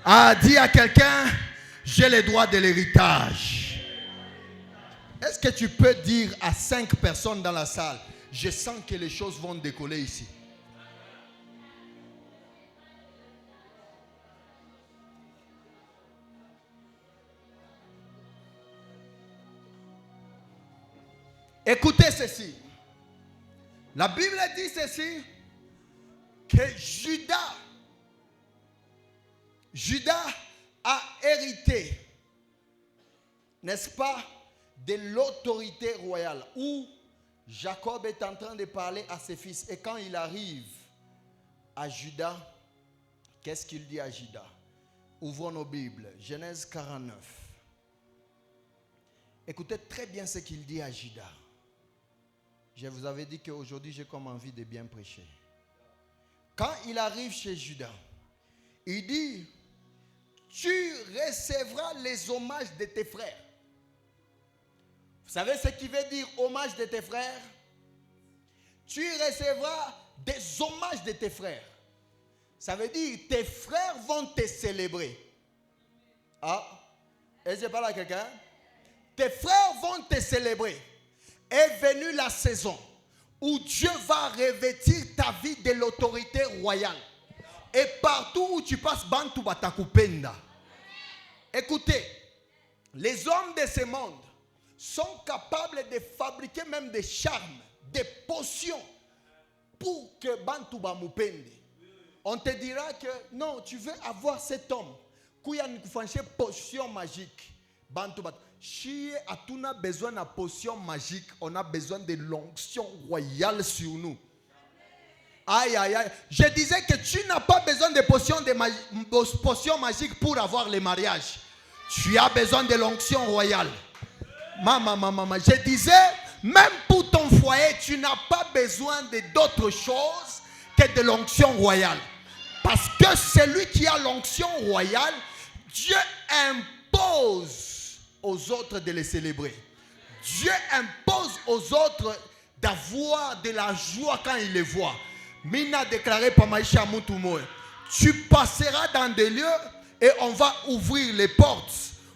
Ah, dis à quelqu'un, j'ai les droits de l'héritage. Est-ce que tu peux dire à 5 personnes dans la salle, je sens que les choses vont décoller ici? Écoutez ceci. La Bible dit ceci, que Judas a hérité, n'est-ce pas, de l'autorité royale, où Jacob est en train de parler à ses fils. Et quand il arrive à Judas, qu'est-ce qu'il dit à Judas? Ouvrons nos Bibles, Genèse 49. Écoutez très bien ce qu'il dit à Judas. Je vous avais dit qu'aujourd'hui j'ai comme envie de bien prêcher. Quand il arrive chez Judas, il dit, tu recevras les hommages de tes frères. Vous savez ce qui veut dire hommage de tes frères? Tu recevras des hommages de tes frères. Ça veut dire tes frères vont te célébrer. Ah, est-ce que je parle à quelqu'un? Tes frères vont te célébrer. Est venue la saison où Dieu va revêtir ta vie de l'autorité royale. Et partout où tu passes, Bantu batakupenda. Écoutez, les hommes de ce monde sont capables de fabriquer même des charmes, des potions pour que Bantu bamupende. On te dira que non, tu veux avoir cet homme qui a une potion magique. Bantu bat. Si on a besoin de potion magique, on a besoin de l'onction royale sur nous. Aïe, aïe, aïe. Je disais que tu n'as pas besoin de potion magique pour avoir le mariage. Tu as besoin de l'onction royale. Maman. Je disais, même pour ton foyer, tu n'as pas besoin d'autre chose que de l'onction royale. Parce que celui qui a l'onction royale, Dieu impose aux autres de les célébrer. Dieu impose aux autres d'avoir de la joie quand ils les voient. Mina déclaré par Maïcha Moutumoe, tu passeras dans des lieux et on va ouvrir les portes.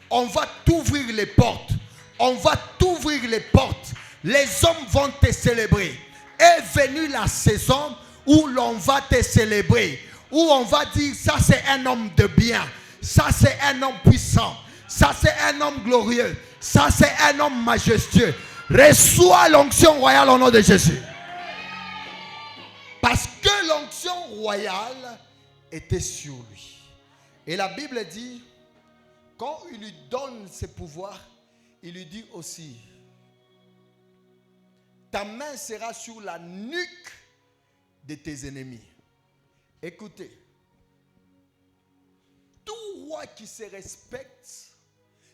On va t'ouvrir les portes. On va t'ouvrir les portes. Les hommes vont te célébrer. Est venue la saison où l'on va te célébrer. Où on va dire, ça c'est un homme de bien. Ça c'est un homme puissant. Ça c'est un homme glorieux. Ça c'est un homme majestueux. Reçois l'onction royale au nom de Jésus. Parce que l'onction royale était sur lui. Et la Bible dit, quand il lui donne ses pouvoirs, il lui dit aussi, ta main sera sur la nuque de tes ennemis. Écoutez, tout roi qui se respecte,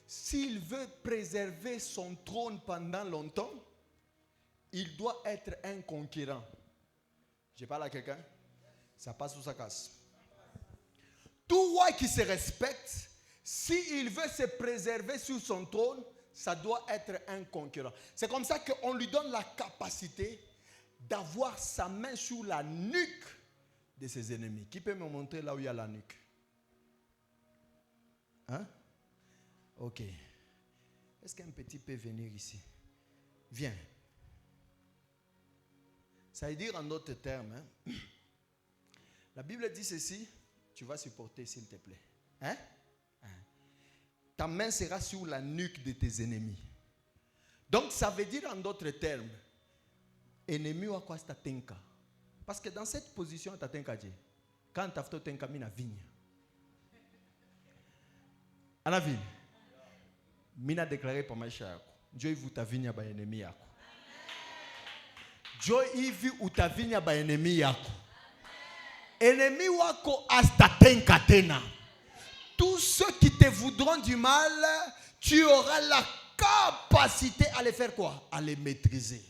s'il veut préserver son trône pendant longtemps, il doit être un conquérant. Je parle à quelqu'un, ça passe ou ça casse. Tout roi qui se respecte, s'il veut se préserver sur son trône, ça doit être un conquérant. C'est comme ça qu'on lui donne la capacité d'avoir sa main sur la nuque de ses ennemis. Qui peut me montrer là où il y a la nuque? Hein? Ok. Est-ce qu'un petit peut venir ici? Viens. Ça veut dire en d'autres termes, hein? La Bible dit ceci, tu vas supporter s'il te plaît. Hein? Ta main sera sur la nuque de tes ennemis. Donc ça veut dire en d'autres termes, ennemi wa kwa sta tenka. Parce que dans cette position, ta tenka je. Quand tu as tenka mina vigne. Ana vigne. Mina déclaré pour maisha yako. Dieu vu ta vigne ba ennemi yako. Dieu vu ou ta vigne ba ennemi yako. Ennemi wako asta tenka tena. Tous ceux qui te voudront du mal, tu auras la capacité à les faire quoi? À les maîtriser.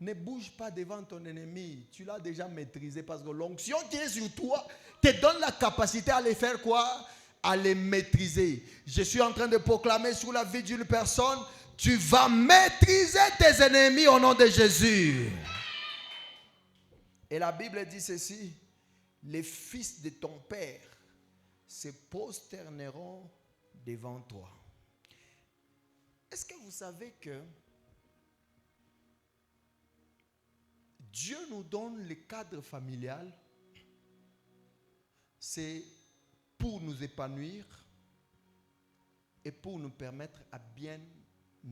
Ne bouge pas devant ton ennemi. Tu l'as déjà maîtrisé parce que l'onction qui est sur toi te donne la capacité à les faire quoi? À les maîtriser. Je suis en train de proclamer sur la vie d'une personne, tu vas maîtriser tes ennemis au nom de Jésus. Et la Bible dit ceci, les fils de ton père se prosterneront devant toi. Est-ce que vous savez que Dieu nous donne le cadre familial, c'est pour nous épanouir et pour nous permettre à bien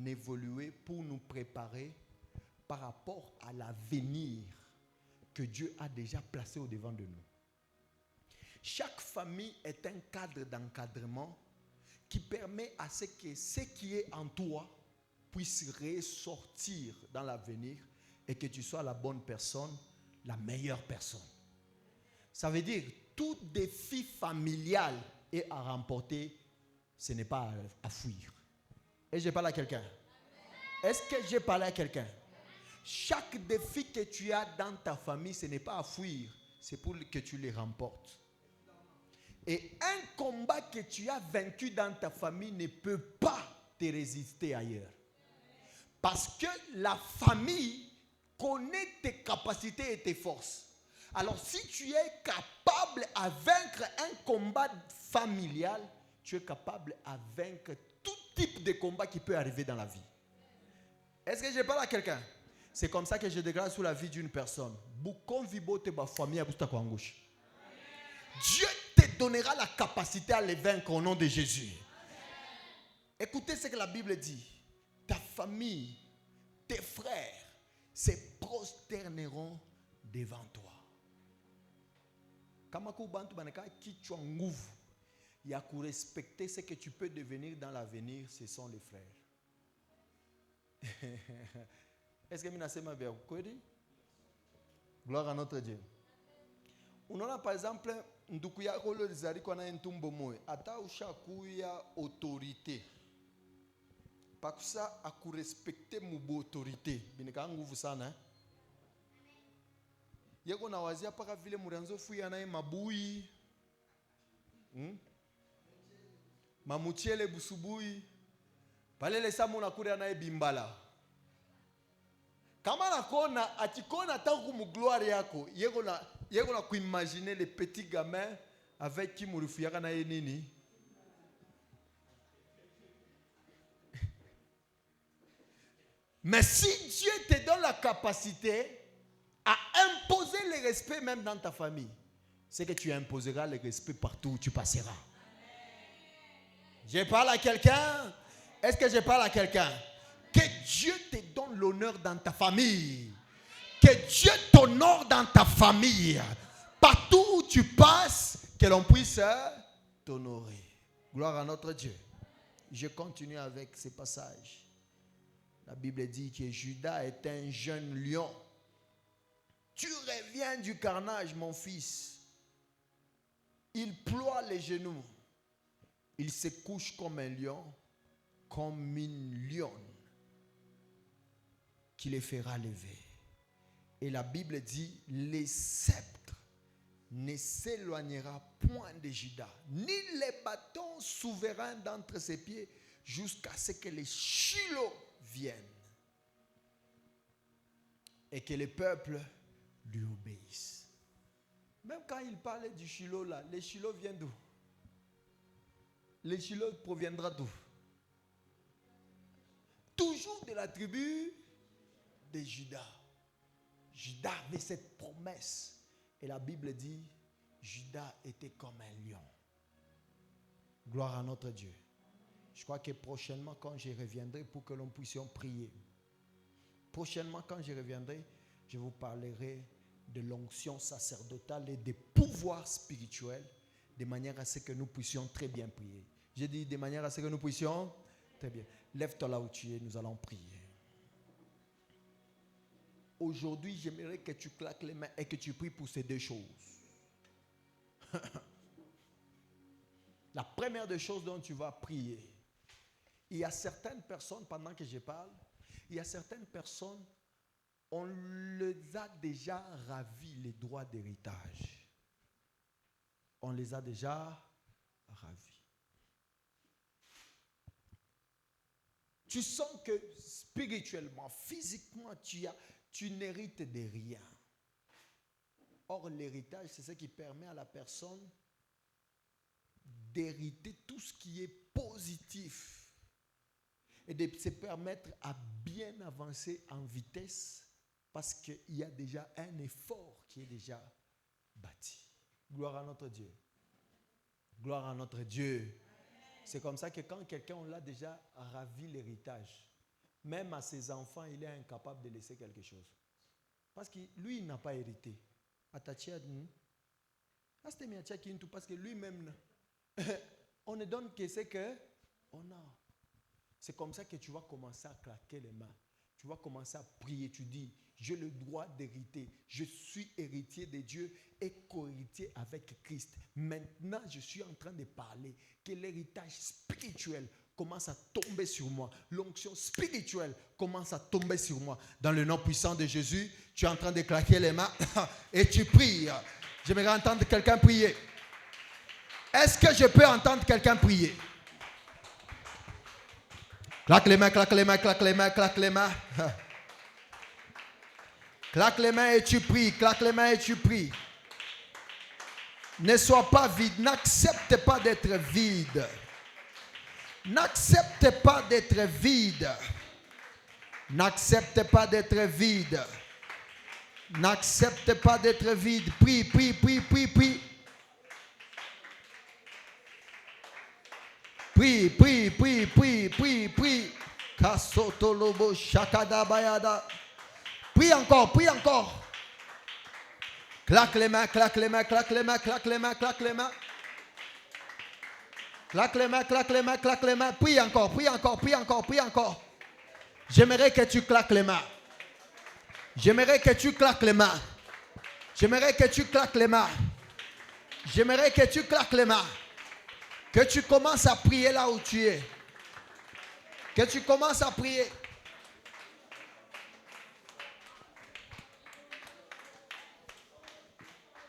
évoluer, pour nous préparer par rapport à l'avenir que Dieu a déjà placé au devant de nous. Chaque famille est un cadre d'encadrement qui permet à ce que ce qui est en toi puisse ressortir dans l'avenir et que tu sois la bonne personne, la meilleure personne. Ça veut dire tout défi familial est à remporter, ce n'est pas à fuir. Et je parle à quelqu'un. Est-ce que j'ai parlé à quelqu'un? Chaque défi que tu as dans ta famille, ce n'est pas à fuir, c'est pour que tu les remportes. Et un combat que tu as vaincu dans ta famille ne peut pas te résister ailleurs. Parce que la famille connaît tes capacités et tes forces. Alors si tu es capable à vaincre un combat familial, tu es capable à vaincre tout type de combat qui peut arriver dans la vie. Est-ce que je parle à quelqu'un? C'est comme ça que je déclare sur la vie d'une personne. Dieu te donnera la capacité à les vaincre au nom de Jésus. Écoutez ce que la Bible dit. Ta famille, tes frères se prosterneront devant toi. Il y a qu'à respecter ce que tu peux devenir dans l'avenir, ce sont les frères. Est-ce que Minasema bien? Gloire à notre Dieu. On a par exemple ndukuya kolo lizari kwa na ntumbo moyo ata ushakuya autorité pakusa akurespecte mubo autorité binika nguvu sana yeko na wazia paka vile muranzo fuya naye mabui mamuchele busubui pale le samu nakura naye bimbala kama nakona atikona tangu mu gloire yako yeko na kuimaginer les petits gamins avec qui murifuyaka na nini. Mais si Dieu te donne la capacité à imposer le respect même dans ta famille, c'est que tu imposeras le respect partout où tu passeras. Je parle à quelqu'un? Est-ce que je parle à quelqu'un? Que Dieu te donne l'honneur dans ta famille. Que Dieu t'honore dans ta famille. Partout où tu passes, que l'on puisse t'honorer. Gloire à notre Dieu. Je continue avec ce passage. La Bible dit que Judas est un jeune lion. Tu reviens du carnage, mon fils. Il ploie les genoux. Il se couche comme un lion, comme une lionne qui les fera lever. Et la Bible dit, les sceptres ne s'éloignera point de Juda, ni les bâtons souverains d'entre ses pieds, jusqu'à ce que les Shiloh viennent et que le peuple lui obéisse. Même quand il parlait du Shiloh là, les Shiloh viennent d'où? Les Shiloh proviendra d'où? Toujours de la tribu de Juda. Juda avait cette promesse. Et la Bible dit, Juda était comme un lion. Gloire à notre Dieu. Je crois que prochainement, quand je reviendrai, pour que l'on puisse prier. Prochainement, quand je reviendrai, je vous parlerai de l'onction sacerdotale et des pouvoirs spirituels, de manière à ce que nous puissions très bien prier. J'ai dit de manière à ce que nous puissions très bien. Lève-toi là où tu es, nous allons prier. Aujourd'hui, j'aimerais que tu claques les mains et que tu pries pour ces deux choses. La première des choses dont tu vas prier, il y a certaines personnes, pendant que je parle, il y a certaines personnes, on les a déjà ravis les droits d'héritage. On les a déjà ravis. Tu sens que spirituellement, physiquement, tu n'hérites de rien. Or, l'héritage, c'est ce qui permet à la personne d'hériter tout ce qui est positif et de se permettre à bien avancer en vitesse parce qu'il y a déjà un effort qui est déjà bâti. Gloire à notre Dieu. Gloire à notre Dieu. C'est comme ça que quand quelqu'un on l'a déjà ravi l'héritage, même à ses enfants, il est incapable de laisser quelque chose. Parce que lui, il n'a pas hérité. Parce que lui-même, on ne donne que ce qu'on a. C'est comme ça que tu vas commencer à claquer les mains. Tu vas commencer à prier. Tu dis, j'ai le droit d'hériter. Je suis héritier de Dieu et co-héritier avec Christ. Maintenant, je suis en train de parler que l'héritage spirituel commence à tomber sur moi. L'onction spirituelle commence à tomber sur moi. Dans le nom puissant de Jésus, tu es en train de claquer les mains et tu pries. J'aimerais entendre quelqu'un prier. Est-ce que je peux entendre quelqu'un prier? Claque les mains, claque les mains, claque les mains, claque les mains. Claque les mains et tu pries, claque les mains et tu pries. Ne sois pas vide, n'accepte pas d'être vide. N'accepte pas d'être vide. N'accepte pas d'être vide. N'accepte pas d'être vide. Prie, prie, prie, prie, prie. Prie, prie, prie, prie, prie, prie. Kasotolobo shakada bayada. Prie encore, prie encore. Claque les mains, claque les mains, claque les mains, claque les mains, claque les mains. Claque les mains, claque les mains, claque les mains. Prie encore, prie encore, prie encore, prie encore. J'aimerais que tu claques les mains. J'aimerais que tu claques les mains. J'aimerais que tu claques les mains. J'aimerais que tu claques les mains. Que tu commences à prier là où tu es. Que tu commences à prier.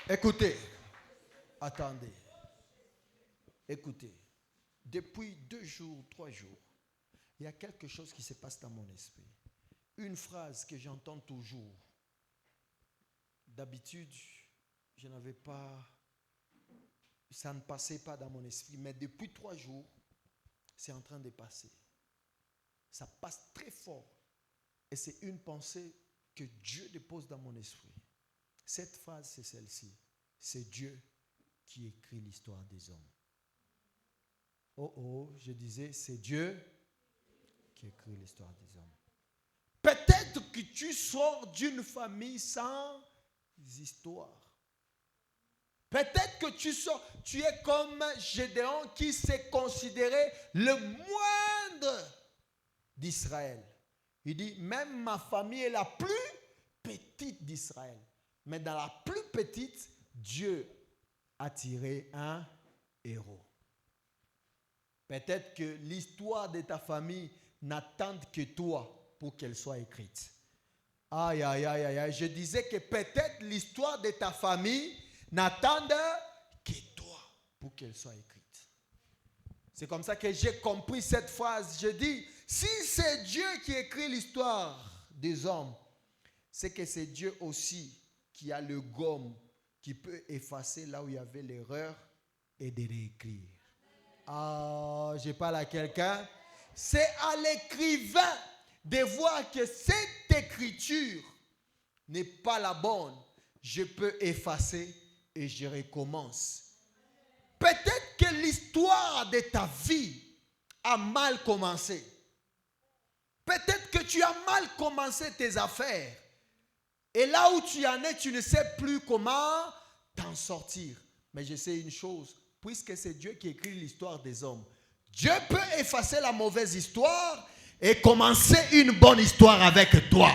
Écoutez. Attendez. Écoutez. Depuis 2 jours, 3 jours, il y a quelque chose qui se passe dans mon esprit. Une phrase que j'entends toujours. D'habitude, je n'avais pas... Ça ne passait pas dans mon esprit. Mais depuis 3 jours, c'est en train de passer. Ça passe très fort. Et c'est une pensée que Dieu dépose dans mon esprit. Cette phrase, c'est celle-ci. C'est Dieu qui écrit l'histoire des hommes. Oh, je disais, c'est Dieu qui écrit l'histoire des hommes. Peut-être que tu sors d'une famille sans histoire. Peut-être que tu es comme Gédéon qui s'est considéré le moindre d'Israël. Il dit, même ma famille est la plus petite d'Israël. Mais dans la plus petite, Dieu a tiré un héros. Peut-être que l'histoire de ta famille n'attend que toi pour qu'elle soit écrite. Aïe, aïe, aïe, aïe. Je disais que peut-être l'histoire de ta famille n'attendent que toi pour qu'elle soit écrite. C'est comme ça que j'ai compris cette phrase. Je dis, si c'est Dieu qui écrit l'histoire des hommes, c'est que c'est Dieu aussi qui a le gomme qui peut effacer là où il y avait l'erreur et de réécrire. Ah, je parle à quelqu'un. C'est à l'écrivain de voir que cette écriture n'est pas la bonne. Je peux effacer et je recommence. Peut-être que l'histoire de ta vie a mal commencé. Peut-être que tu as mal commencé tes affaires. Et là où tu en es, tu ne sais plus comment t'en sortir. Mais je sais une chose, puisque c'est Dieu qui écrit l'histoire des hommes, Dieu peut effacer la mauvaise histoire et commencer une bonne histoire avec toi.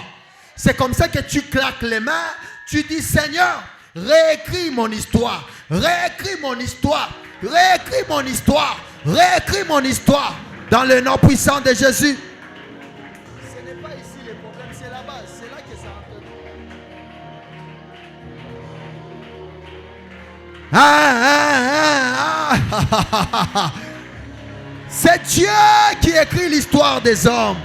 C'est comme ça que tu claques les mains, tu dis, Seigneur, réécris mon histoire, réécris mon histoire, réécris mon histoire, réécris mon histoire, dans le nom puissant de Jésus. Ce n'est pas ici le problème, c'est là-bas, c'est là que ça entre nous. C'est Dieu qui écrit l'histoire des hommes.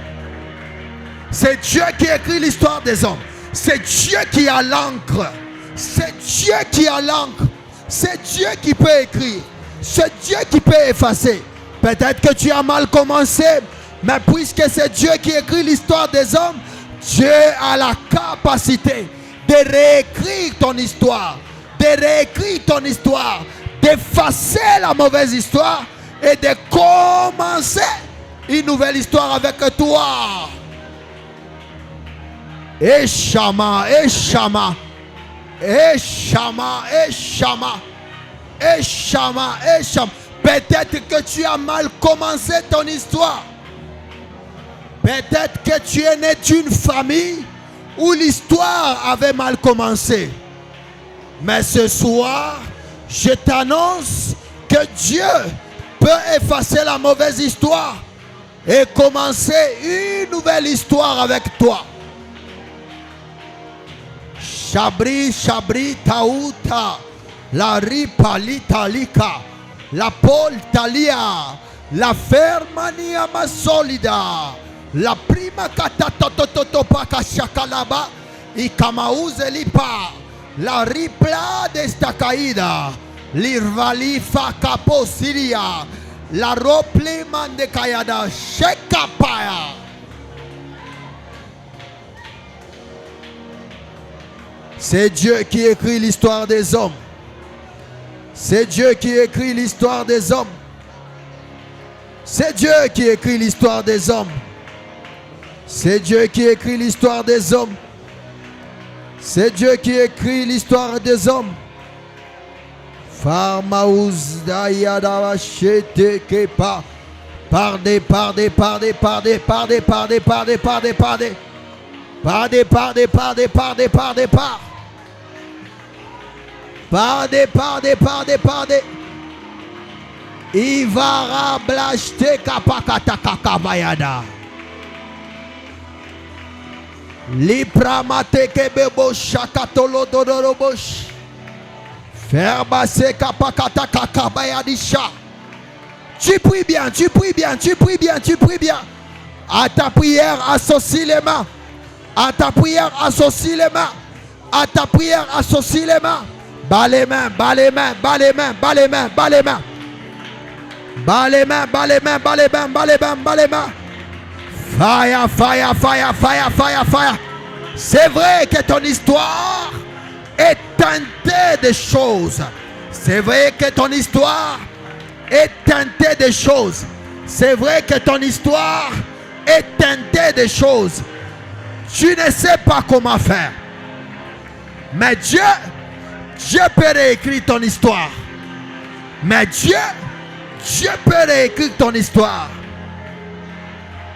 C'est Dieu qui écrit l'histoire des hommes. C'est Dieu qui a l'encre. C'est Dieu qui a l'encre. C'est Dieu qui peut écrire. C'est Dieu qui peut effacer. Peut-être que tu as mal commencé, mais puisque c'est Dieu qui écrit l'histoire des hommes, Dieu a la capacité de réécrire ton histoire, de réécrire ton histoire, d'effacer la mauvaise histoire et de commencer une nouvelle histoire avec toi. Eshama, Eshama, Eshama, Eshama, Eshama, Eshama. Peut-être que tu as mal commencé ton histoire. Peut-être que tu es né d'une famille où l'histoire avait mal commencé. Mais ce soir, je t'annonce que Dieu peut effacer la mauvaise histoire et commencer une nouvelle histoire avec toi. Chabri, Chabri, Tauta, la Ripa, l'Italika, la Pol Talia, la Fermania Masolida, la Prima Katatototopa Shakalaba, Ikamauze Lipa, la Ripla de Stakaida, l'Irvalifa Capo Siria, la Ropliman de Kayada, Shekapaya. C'est Dieu qui écrit l'histoire des hommes. C'est Dieu qui écrit l'histoire des hommes. C'est Dieu qui écrit l'histoire des hommes. C'est Dieu qui écrit l'histoire des hommes. C'est Dieu qui écrit l'histoire des hommes. Farmaouz dayada chete kepa. Pardé. Pardé. Ivara blashte kapakata kakabayada. Lipramate kebebo shakatolo dodorobosh. Ferbase kapakata kakabayadisha. Tu pries bien. À ta prière, associe les mains. À ta prière, associe les mains. À ta prière, associe les mains. Bas les mains. Fire. C'est vrai que ton histoire est teintée de choses. C'est vrai que ton histoire est teintée de choses. C'est vrai que ton histoire est teintée de choses. Tu ne sais pas comment faire. Mais Dieu peut réécrire ton histoire. Mais Dieu peut réécrire ton histoire.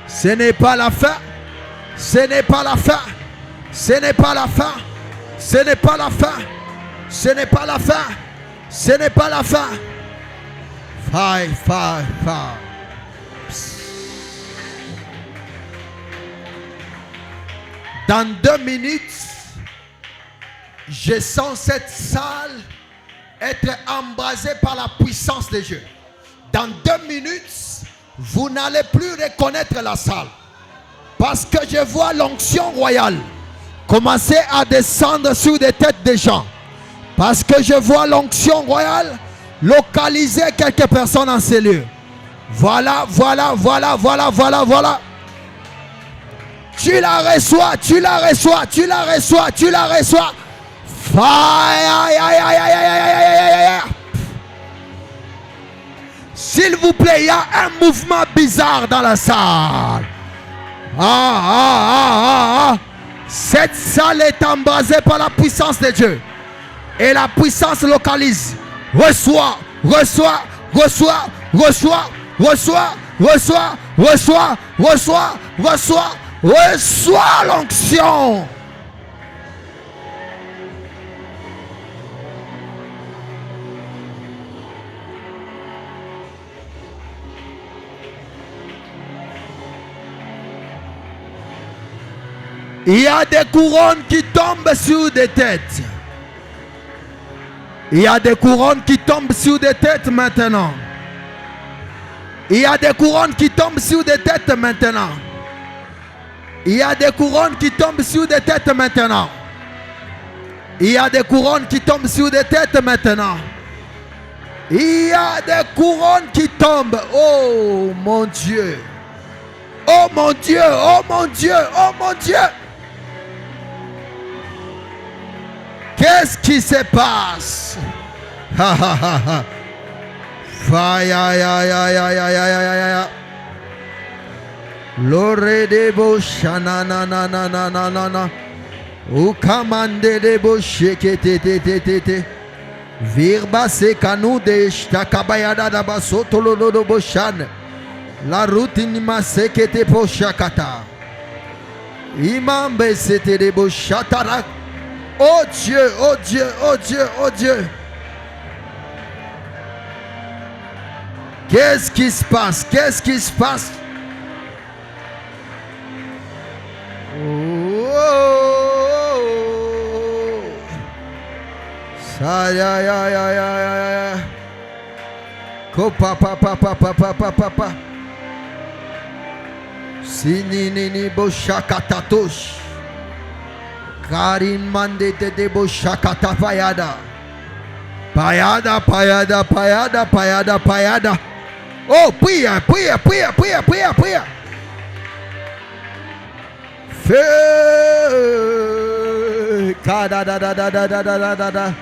Ce n'est pas la fin. Ce n'est pas la fin. Ce n'est pas la fin. Ce n'est pas la fin. Ce n'est pas la fin. Ce n'est pas la fin. Fire. Dans 2 minutes, je sens cette salle être embrasé par la puissance de Dieu. Dans 2 minutes, vous n'allez plus reconnaître la salle. Parce que je vois l'onction royale commencer à descendre sur des têtes des gens. Parce que je vois l'onction royale localiser quelques personnes en ces lieux. Voilà. Tu la reçois. Fire. S'il vous plaît, il y a un mouvement bizarre dans la salle. Cette salle est embrasée par la puissance de Dieu. Et la puissance localise. Reçois l'onction. Il y a des couronnes qui tombent sur des têtes. Il y a des couronnes qui tombent sur des têtes maintenant. Il y a des couronnes qui tombent sur des têtes maintenant. Il y a des couronnes qui tombent sur des têtes maintenant. Il y a des couronnes qui tombent sur des têtes maintenant. Il y a des couronnes qui tombent. Oh mon Dieu. Oh mon Dieu. Oh mon Dieu. Oh mon Dieu. Qu'est-ce qui se passe? Lore de bosha na na na na na na na na. Ukamande de boshe ke te. Virba se kanu de shakabayada da basoto lo boshan. La routine ma se ke te poshakata. Imambe se te de boshatara. Oh Dieu, oh Dieu, oh Dieu, oh Dieu. Qu'est-ce qui se passe? Qu'est-ce qui se passe? Oh, ça ya ya ya ya ya. Ko papa. Sinini boshakatatosh. Karin mande te debo shakata payada. Payada. Oh, pria. Feu. Kada da.